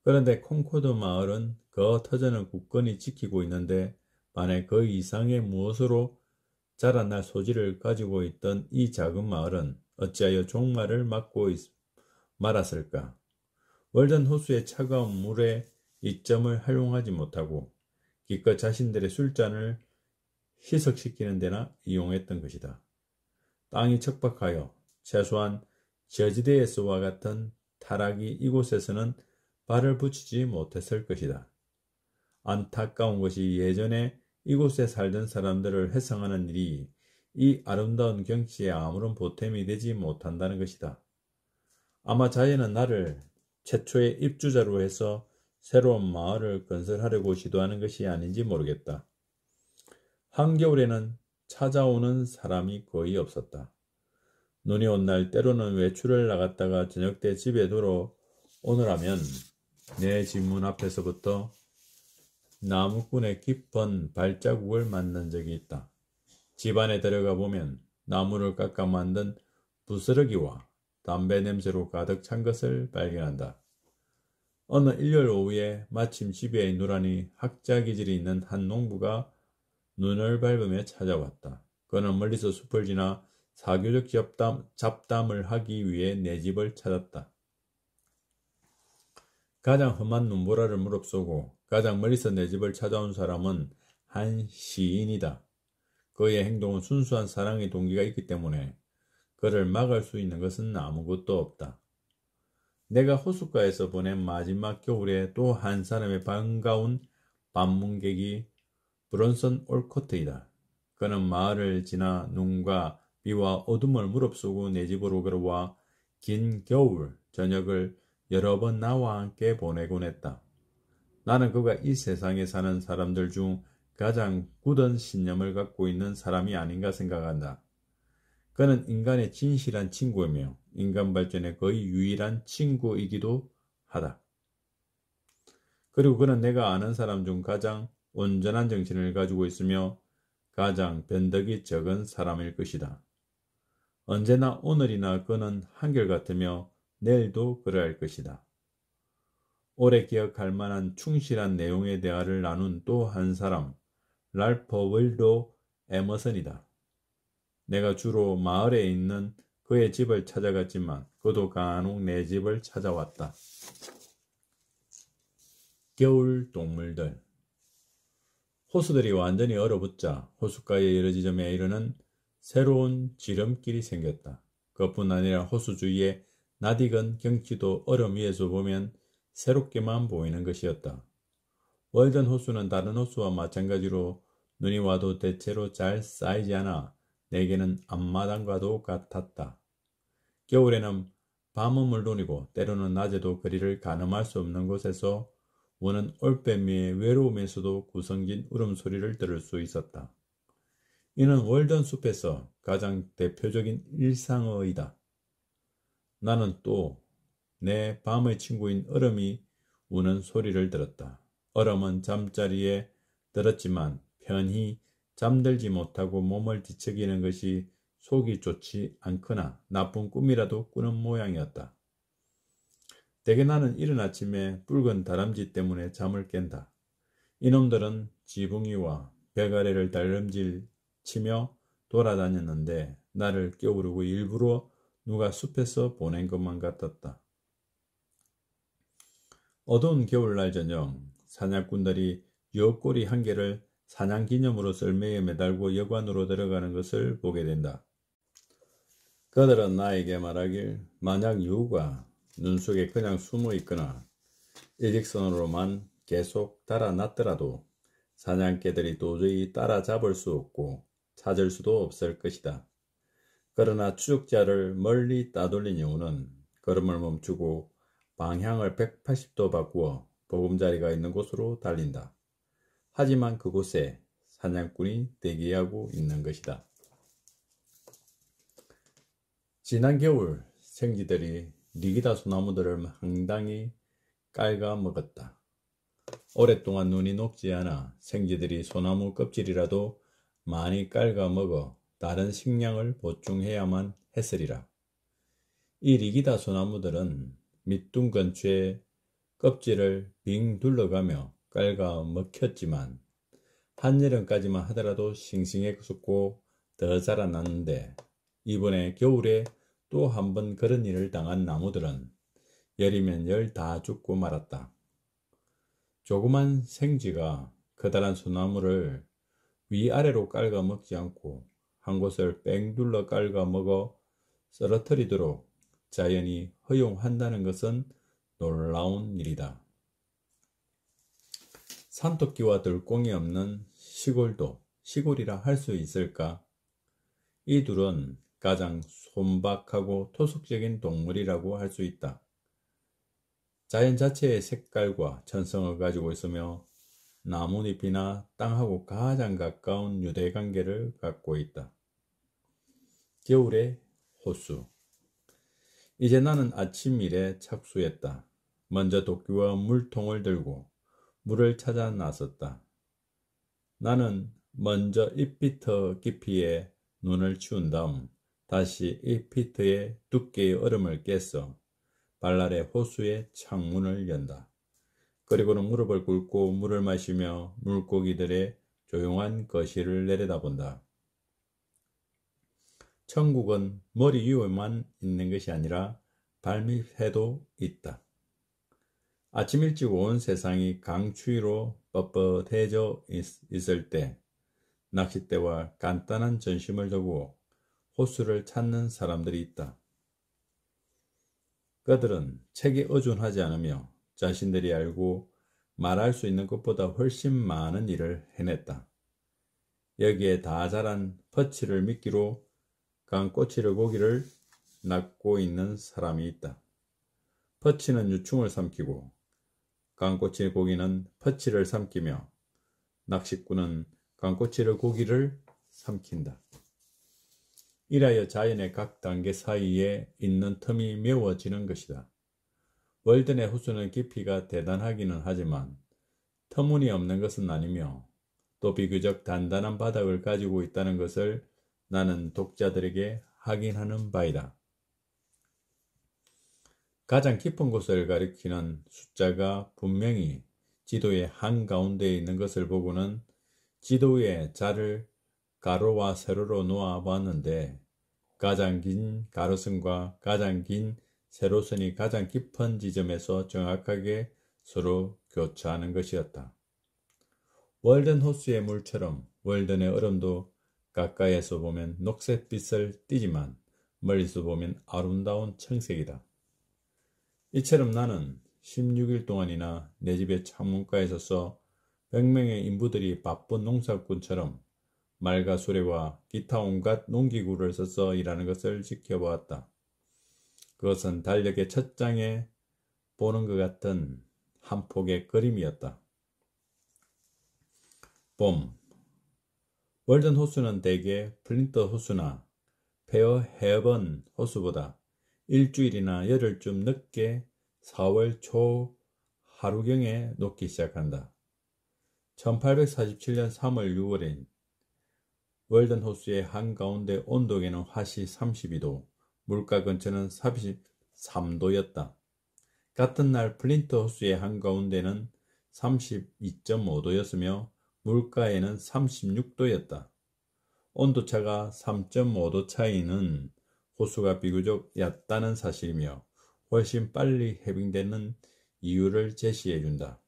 그런데 콩코드 마을은 그 터전을 굳건히 지키고 있는데 만약 그 이상의 무엇으로 자라날 소지를 가지고 있던 이 작은 마을은 어찌하여 종말을 맞고 말았을까? 월든 호수의 차가운 물에 이점을 활용하지 못하고 기껏 자신들의 술잔을 희석시키는 데나 이용했던 것이다. 땅이 척박하여 최소한 저지대에서와 같은 타락이 이곳에서는 발을 붙이지 못했을 것이다. 안타까운 것이 예전에 이곳에 살던 사람들을 회상하는 일이 이 아름다운 경치에 아무런 보탬이 되지 못한다는 것이다. 아마 자연은 나를 최초의 입주자로 해서 새로운 마을을 건설하려고 시도하는 것이 아닌지 모르겠다. 한겨울에는 찾아오는 사람이 거의 없었다. 눈이 온 날 때로는 외출을 나갔다가 저녁 때 집에 돌아오느라면 내 집 문 앞에서부터 나무꾼의 깊은 발자국을 만난 적이 있다. 집 안에 들어가 보면 나무를 깎아 만든 부스러기와 담배 냄새로 가득 찬 것을 발견한다. 어느 일요일 오후에 마침 집에 누라니 학자기질이 있는 한 농부가 눈을 밟으며 찾아왔다. 그는 멀리서 숲을 지나 사교적 잡담을 하기 위해 내 집을 찾았다. 가장 험한 눈보라를 무릅쓰고 가장 멀리서 내 집을 찾아온 사람은 한 시인이다. 그의 행동은 순수한 사랑의 동기가 있기 때문에 그를 막을 수 있는 것은 아무것도 없다. 내가 호숫가에서 보낸 마지막 겨울에 또 한 사람의 반가운 방문객이 브론슨 올코트이다. 그는 마을을 지나 눈과 비와 어둠을 무릅쓰고 내 집으로 걸어와 긴 겨울 저녁을 여러 번 나와 함께 보내곤 했다. 나는 그가 이 세상에 사는 사람들 중 가장 굳은 신념을 갖고 있는 사람이 아닌가 생각한다. 그는 인간의 진실한 친구이며 인간 발전의 거의 유일한 친구이기도 하다. 그리고 그는 내가 아는 사람 중 가장 온전한 정신을 가지고 있으며 가장 변덕이 적은 사람일 것이다. 언제나 오늘이나 그는 한결같으며 내일도 그러할 것이다. 오래 기억할 만한 충실한 내용의 대화를 나눈 또 한 사람, 랄프 월도 에머슨이다. 내가 주로 마을에 있는 그의 집을 찾아갔지만 그도 간혹 내 집을 찾아왔다. 겨울 동물들. 호수들이 완전히 얼어붙자 호숫가의 여러 지점에 이르는 새로운 지름길이 생겼다. 그뿐 아니라 호수 주위의 낯익은 경치도 얼음 위에서 보면 새롭게만 보이는 것이었다. 월든 호수는 다른 호수와 마찬가지로 눈이 와도 대체로 잘 쌓이지 않아 내게는 앞마당과도 같았다. 겨울에는 밤은 물론이고 때로는 낮에도 거리를 가늠할 수 없는 곳에서 우는 올빼미의 외로움에서도 구성진 울음소리를 들을 수 있었다. 이는 월든 숲에서 가장 대표적인 일상어이다. 나는 또 내 밤의 친구인 얼음이 우는 소리를 들었다. 얼음은 잠자리에 들었지만 편히 잠들지 못하고 몸을 뒤척이는 것이 속이 좋지 않거나 나쁜 꿈이라도 꾸는 모양이었다. 대개 나는 이른 아침에 붉은 다람쥐 때문에 잠을 깬다. 이놈들은 지붕 위와 벽 아래를 달름질 치며 돌아다녔는데 나를 깨우려고 일부러 누가 숲에서 보낸 것만 같았다. 어두운 겨울날 저녁, 사냥꾼들이 유업고리 한 개를 사냥 기념으로 썰매에 매달고 여관으로 들어가는 것을 보게 된다. 그들은 나에게 말하길 만약 유우가 눈 속에 그냥 숨어 있거나 일직선으로만 계속 달아났더라도 사냥개들이 도저히 따라잡을 수 없고 찾을 수도 없을 것이다. 그러나 추적자를 멀리 따돌린 유우는 걸음을 멈추고 방향을 180도 바꾸어 보금자리가 있는 곳으로 달린다. 하지만 그곳에 사냥꾼이 대기하고 있는 것이다. 지난 겨울 생쥐들이 리기다 소나무들을 황당히 깔가 먹었다. 오랫동안 눈이 녹지 않아 생쥐들이 소나무 껍질이라도 많이 깔가 먹어 다른 식량을 보충해야만 했으리라. 이 리기다 소나무들은 밑둥 근처에 껍질을 빙 둘러가며 깔가 먹혔지만 한여름까지만 하더라도 싱싱해졌고 더 자라났는데 이번에 겨울에 또 한 번 그런 일을 당한 나무들은 열이면 열 다 죽고 말았다. 조그만 생쥐가 커다란 소나무를 위아래로 깔가 먹지 않고 한 곳을 뺑 둘러 깔가 먹어 쓰러뜨리도록 자연이 허용한다는 것은 놀라운 일이다. 산토끼와 들공이 없는 시골도 시골이라 할 수 있을까? 이 둘은 가장 손박하고 토속적인 동물이라고 할 수 있다. 자연 자체의 색깔과 천성을 가지고 있으며 나뭇잎이나 땅하고 가장 가까운 유대관계를 갖고 있다. 겨울의 호수. 이제 나는 아침 일에 착수했다. 먼저 도끼와 물통을 들고 물을 찾아 나섰다. 나는 먼저 1피터 깊이의 눈을 치운 다음 다시 1피터의 두께의 얼음을 깼어 발랄의 호수의 창문을 연다. 그리고는 무릎을 꿇고 물을 마시며 물고기들의 조용한 거실을 내려다본다. 천국은 머리 위에만 있는 것이 아니라 발밑에도 있다. 아침 일찍 온 세상이 강추위로 뻣뻣해져 있을 때 낚싯대와 간단한 전심을 두고 호수를 찾는 사람들이 있다. 그들은 책에 의존하지 않으며 자신들이 알고 말할 수 있는 것보다 훨씬 많은 일을 해냈다. 여기에 다 자란 퍼치를 미끼로 강꼬치를 고기를 낚고 있는 사람이 있다. 퍼치는 유충을 삼키고 강꼬치 고기는 퍼치를 삼키며 낚시꾼은 강꼬치를 고기를 삼킨다. 이라여 자연의 각 단계 사이에 있는 틈이 메워지는 것이다. 월든의 호수는 깊이가 대단하기는 하지만 터무니없는 것은 아니며 또 비교적 단단한 바닥을 가지고 있다는 것을 나는 독자들에게 확인하는 바이다. 가장 깊은 곳을 가리키는 숫자가 분명히 지도의 한가운데에 있는 것을 보고는 지도에 자를 가로와 세로로 놓아 보았는데 가장 긴 가로선과 가장 긴 세로선이 가장 깊은 지점에서 정확하게 서로 교차하는 것이었다. 월든 호수의 물처럼 월든의 얼음도 가까이에서 보면 녹색빛을 띠지만 멀리서 보면 아름다운 청색이다. 이처럼 나는 16일 동안이나 내 집의 창문가에 서서 100명의 인부들이 바쁜 농사꾼처럼 말과 수레와 기타 온갖 농기구를 써서 일하는 것을 지켜보았다. 그것은 달력의 첫 장에 보는 것 같은 한 폭의 그림이었다. 봄. 월든 호수는 대개 플린트 호수나 페어 헤번 호수보다 일주일이나 열흘쯤 늦게 4월 초 하루경에 녹기 시작한다. 1847년 3월 6월인 월든호수의 한가운데 온도계는 화씨 32도, 물가 근처는 33도였다. 같은 날 플린트 호수의 한가운데는 32.5도였으며 물가에는 36도였다. 온도차가 3.5도 차이는 호수가 비교적 얕다는 사실이며 훨씬 빨리 해빙되는 이유를 제시해준다.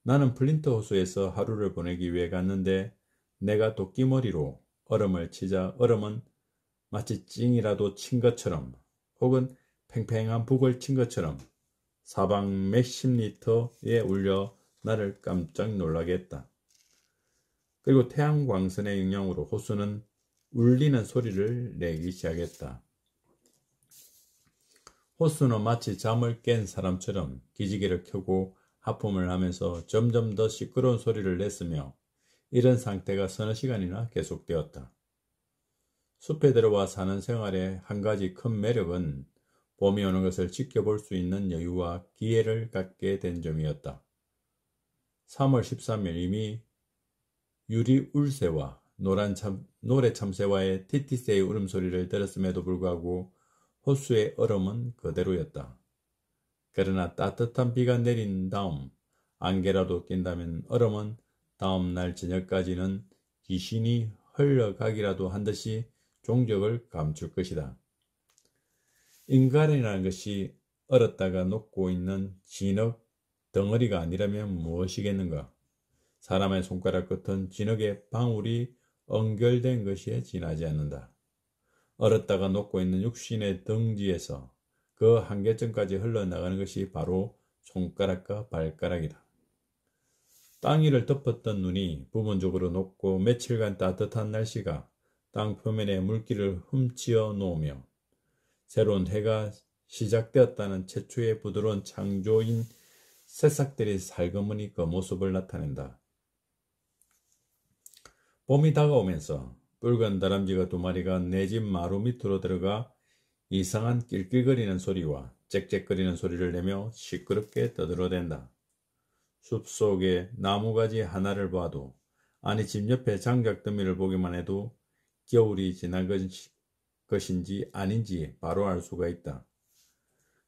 나는 플린트 호수에서 하루를 보내기 위해 갔는데 내가 도끼머리로 얼음을 치자 얼음은 마치 찡이라도 친 것처럼 혹은 팽팽한 북을 친 것처럼 사방 몇십 리터에 울려 나를 깜짝 놀라게 했다. 그리고 태양광선의 영향으로 호수는 울리는 소리를 내기 시작했다. 호수는 마치 잠을 깬 사람처럼 기지개를 켜고 하품을 하면서 점점 더 시끄러운 소리를 냈으며 이런 상태가 서너 시간이나 계속되었다. 숲에 들어와 사는 생활의 한 가지 큰 매력은 봄이 오는 것을 지켜볼 수 있는 여유와 기회를 갖게 된 점이었다. 3월 13일 이미 유리울새와 노래참새와의 티티새의 울음소리를 들었음에도 불구하고 호수의 얼음은 그대로였다. 그러나 따뜻한 비가 내린 다음 안개라도 낀다면 얼음은 다음 날 저녁까지는 귀신이 흘러가기라도 한 듯이 종적을 감출 것이다. 인간이라는 것이 얼었다가 녹고 있는 진흙 덩어리가 아니라면 무엇이겠는가? 사람의 손가락 끝은 진흙의 방울이 엉결된 것에 지나지 않는다. 얼었다가 녹고 있는 육신의 덩지에서 그 한계점까지 흘러나가는 것이 바로 손가락과 발가락이다. 땅 위를 덮었던 눈이 부분적으로 녹고 며칠간 따뜻한 날씨가 땅 표면에 물기를 훔치어 놓으며 새로운 해가 시작되었다는 최초의 부드러운 창조인 새싹들이 살그머니 그 모습을 나타낸다. 봄이 다가오면서 붉은 다람쥐가 두 마리가 내 집 마루 밑으로 들어가 이상한 낄낄거리는 소리와 짹짹거리는 소리를 내며 시끄럽게 떠들어댄다. 숲속의 나무가지 하나를 봐도 아니 집 옆에 장작더미를 보기만 해도 겨울이 지난 것인지 아닌지 바로 알 수가 있다.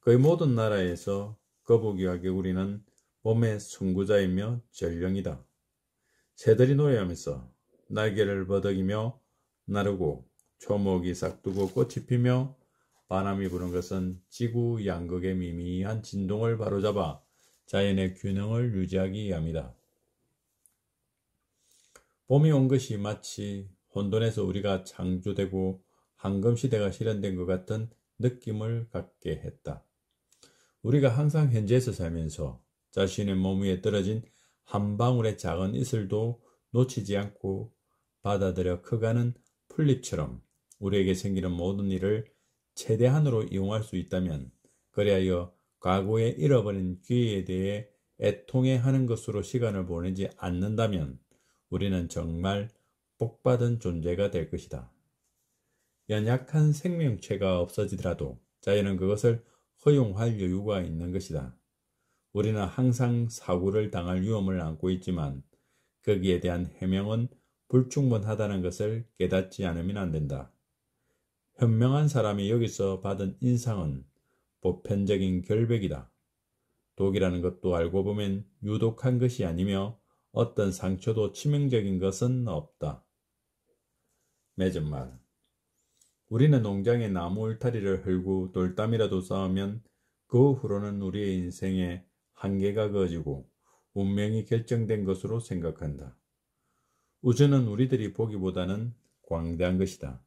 거의 모든 나라에서 거북이와 개구리는 봄의 선구자이며 전령이다. 새들이 노래하면서 날개를 버덕이며 나르고 초목이 싹두고 꽃이 피며 바람이 부는 것은 지구 양극의 미미한 진동을 바로잡아 자연의 균형을 유지하기 위함이다. 봄이 온 것이 마치 혼돈에서 우리가 창조되고 황금시대가 실현된 것 같은 느낌을 갖게 했다. 우리가 항상 현재에서 살면서 자신의 몸 위에 떨어진 한 방울의 작은 이슬도 놓치지 않고 받아들여 커가는 풀잎처럼 우리에게 생기는 모든 일을 최대한으로 이용할 수 있다면, 그리하여 과거에 잃어버린 기회에 대해 애통해하는 것으로 시간을 보내지 않는다면 우리는 정말 복받은 존재가 될 것이다. 연약한 생명체가 없어지더라도 자연은 그것을 허용할 여유가 있는 것이다. 우리는 항상 사고를 당할 위험을 안고 있지만 거기에 대한 해명은 불충분하다는 것을 깨닫지 않으면 안 된다. 현명한 사람이 여기서 받은 인상은 보편적인 결백이다. 독이라는 것도 알고 보면 유독한 것이 아니며 어떤 상처도 치명적인 것은 없다. 맺은 말. 우리는 농장의 나무 울타리를 헐고 돌담이라도 쌓으면 그 후로는 우리의 인생에 한계가 그어지고 운명이 결정된 것으로 생각한다. 우주는 우리들이 보기보다는 광대한 것이다.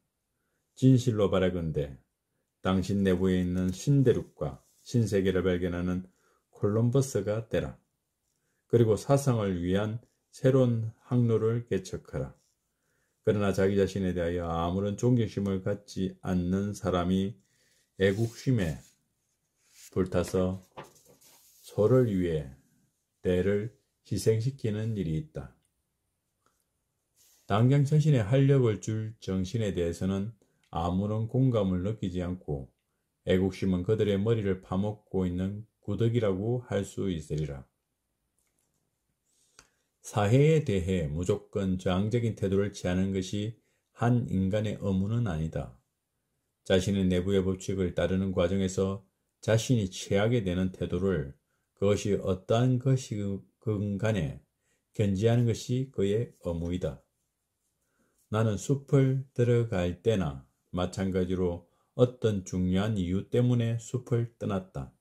진실로 바라건대 당신 내부에 있는 신대륙과 신세계를 발견하는 콜럼버스가 되라. 그리고 사상을 위한 새로운 항로를 개척하라. 그러나 자기 자신에 대하여 아무런 존경심을 갖지 않는 사람이 애국심에 불타서 소를 위해 대를 희생시키는 일이 있다. 당장 자신의 활력을 줄 정신에 대해서는 아무런 공감을 느끼지 않고 애국심은 그들의 머리를 파먹고 있는 구더기라고 할 수 있으리라. 사회에 대해 무조건 저항적인 태도를 취하는 것이 한 인간의 의무는 아니다. 자신의 내부의 법칙을 따르는 과정에서 자신이 취하게 되는 태도를 그것이 어떠한 것이건 간에 견지하는 것이 그의 의무이다. 나는 숲을 들어갈 때나 마찬가지로 어떤 중요한 이유 때문에 숲을 떠났다.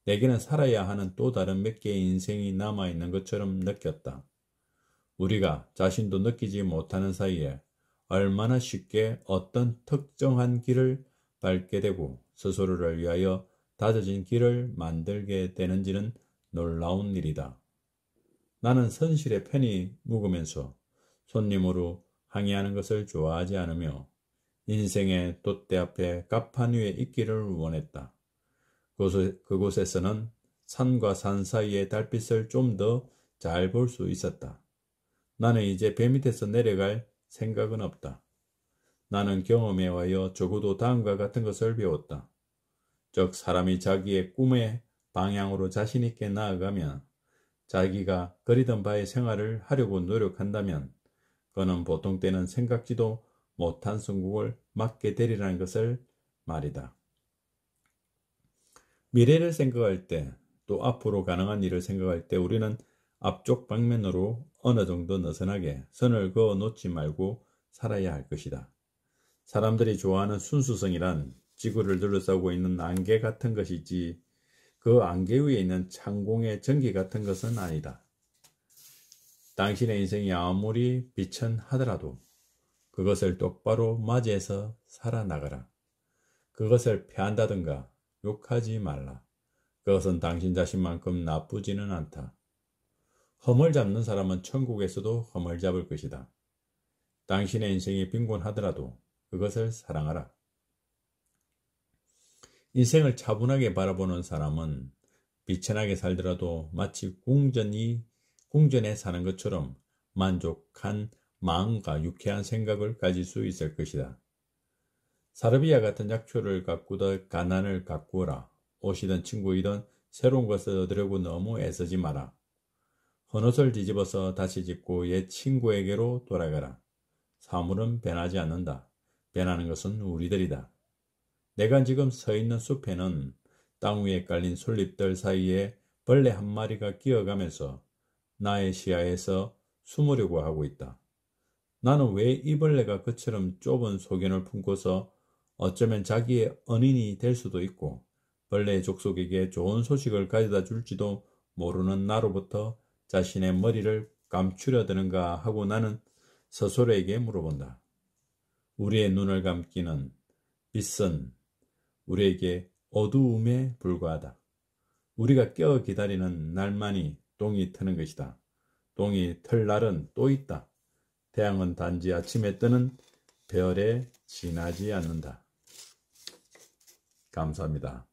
내게는 살아야 하는 또 다른 몇 개의 인생이 남아있는 것처럼 느꼈다. 우리가 자신도 느끼지 못하는 사이에 얼마나 쉽게 어떤 특정한 길을 밟게 되고 스스로를 위하여 다져진 길을 만들게 되는지는 놀라운 일이다. 나는 선실에 편히 묵으면서 손님으로 항해하는 것을 좋아하지 않으며 인생의 돛대 앞에 갑판 위에 있기를 원했다. 그곳에서는 산과 산 사이의 달빛을 좀 더 잘 볼 수 있었다. 나는 이제 배 밑에서 내려갈 생각은 없다. 나는 경험에 의하여 적어도 다음과 같은 것을 배웠다. 즉 사람이 자기의 꿈의 방향으로 자신 있게 나아가면 자기가 그리던 바의 생활을 하려고 노력한다면 그는 보통 때는 생각지도 못한 성공을 맞게 되리라는 것을 말이다. 미래를 생각할 때 또 앞으로 가능한 일을 생각할 때 우리는 앞쪽 방면으로 어느 정도 느슨하게 선을 그어 놓지 말고 살아야 할 것이다. 사람들이 좋아하는 순수성이란 지구를 둘러싸고 있는 안개 같은 것이지 그 안개 위에 있는 창공의 전기 같은 것은 아니다. 당신의 인생이 아무리 비천하더라도 그것을 똑바로 맞이해서 살아나가라. 그것을 패한다든가 욕하지 말라. 그것은 당신 자신만큼 나쁘지는 않다. 험을 잡는 사람은 천국에서도 험을 잡을 것이다. 당신의 인생이 빈곤하더라도 그것을 사랑하라. 인생을 차분하게 바라보는 사람은 비천하게 살더라도 마치 궁전에 사는 것처럼 만족한 마음과 유쾌한 생각을 가질 수 있을 것이다. 사르비아 같은 약초를 가꾸듯 가난을 가꾸어라. 옷이든 친구이든 새로운 것을 얻으려고 너무 애쓰지 마라. 헌옷을 뒤집어서 다시 짓고 옛 친구에게로 돌아가라. 사물은 변하지 않는다. 변하는 것은 우리들이다. 내가 지금 서 있는 숲에는 땅 위에 깔린 솔잎들 사이에 벌레 한 마리가 끼어가면서 나의 시야에서 숨으려고 하고 있다. 나는 왜 이 벌레가 그처럼 좁은 소견을 품고서 어쩌면 자기의 은인이 될 수도 있고 벌레의 족속에게 좋은 소식을 가져다 줄지도 모르는 나로부터 자신의 머리를 감추려 드는가 하고 나는 스스로에게 물어본다. 우리의 눈을 감기는 빛은 우리에게 어두움에 불과하다. 우리가 깨어 기다리는 날만이 똥이 트는 것이다. 똥이 틀 날은 또 있다. 태양은 단지 아침에 뜨는 별에 지나지 않는다. 감사합니다.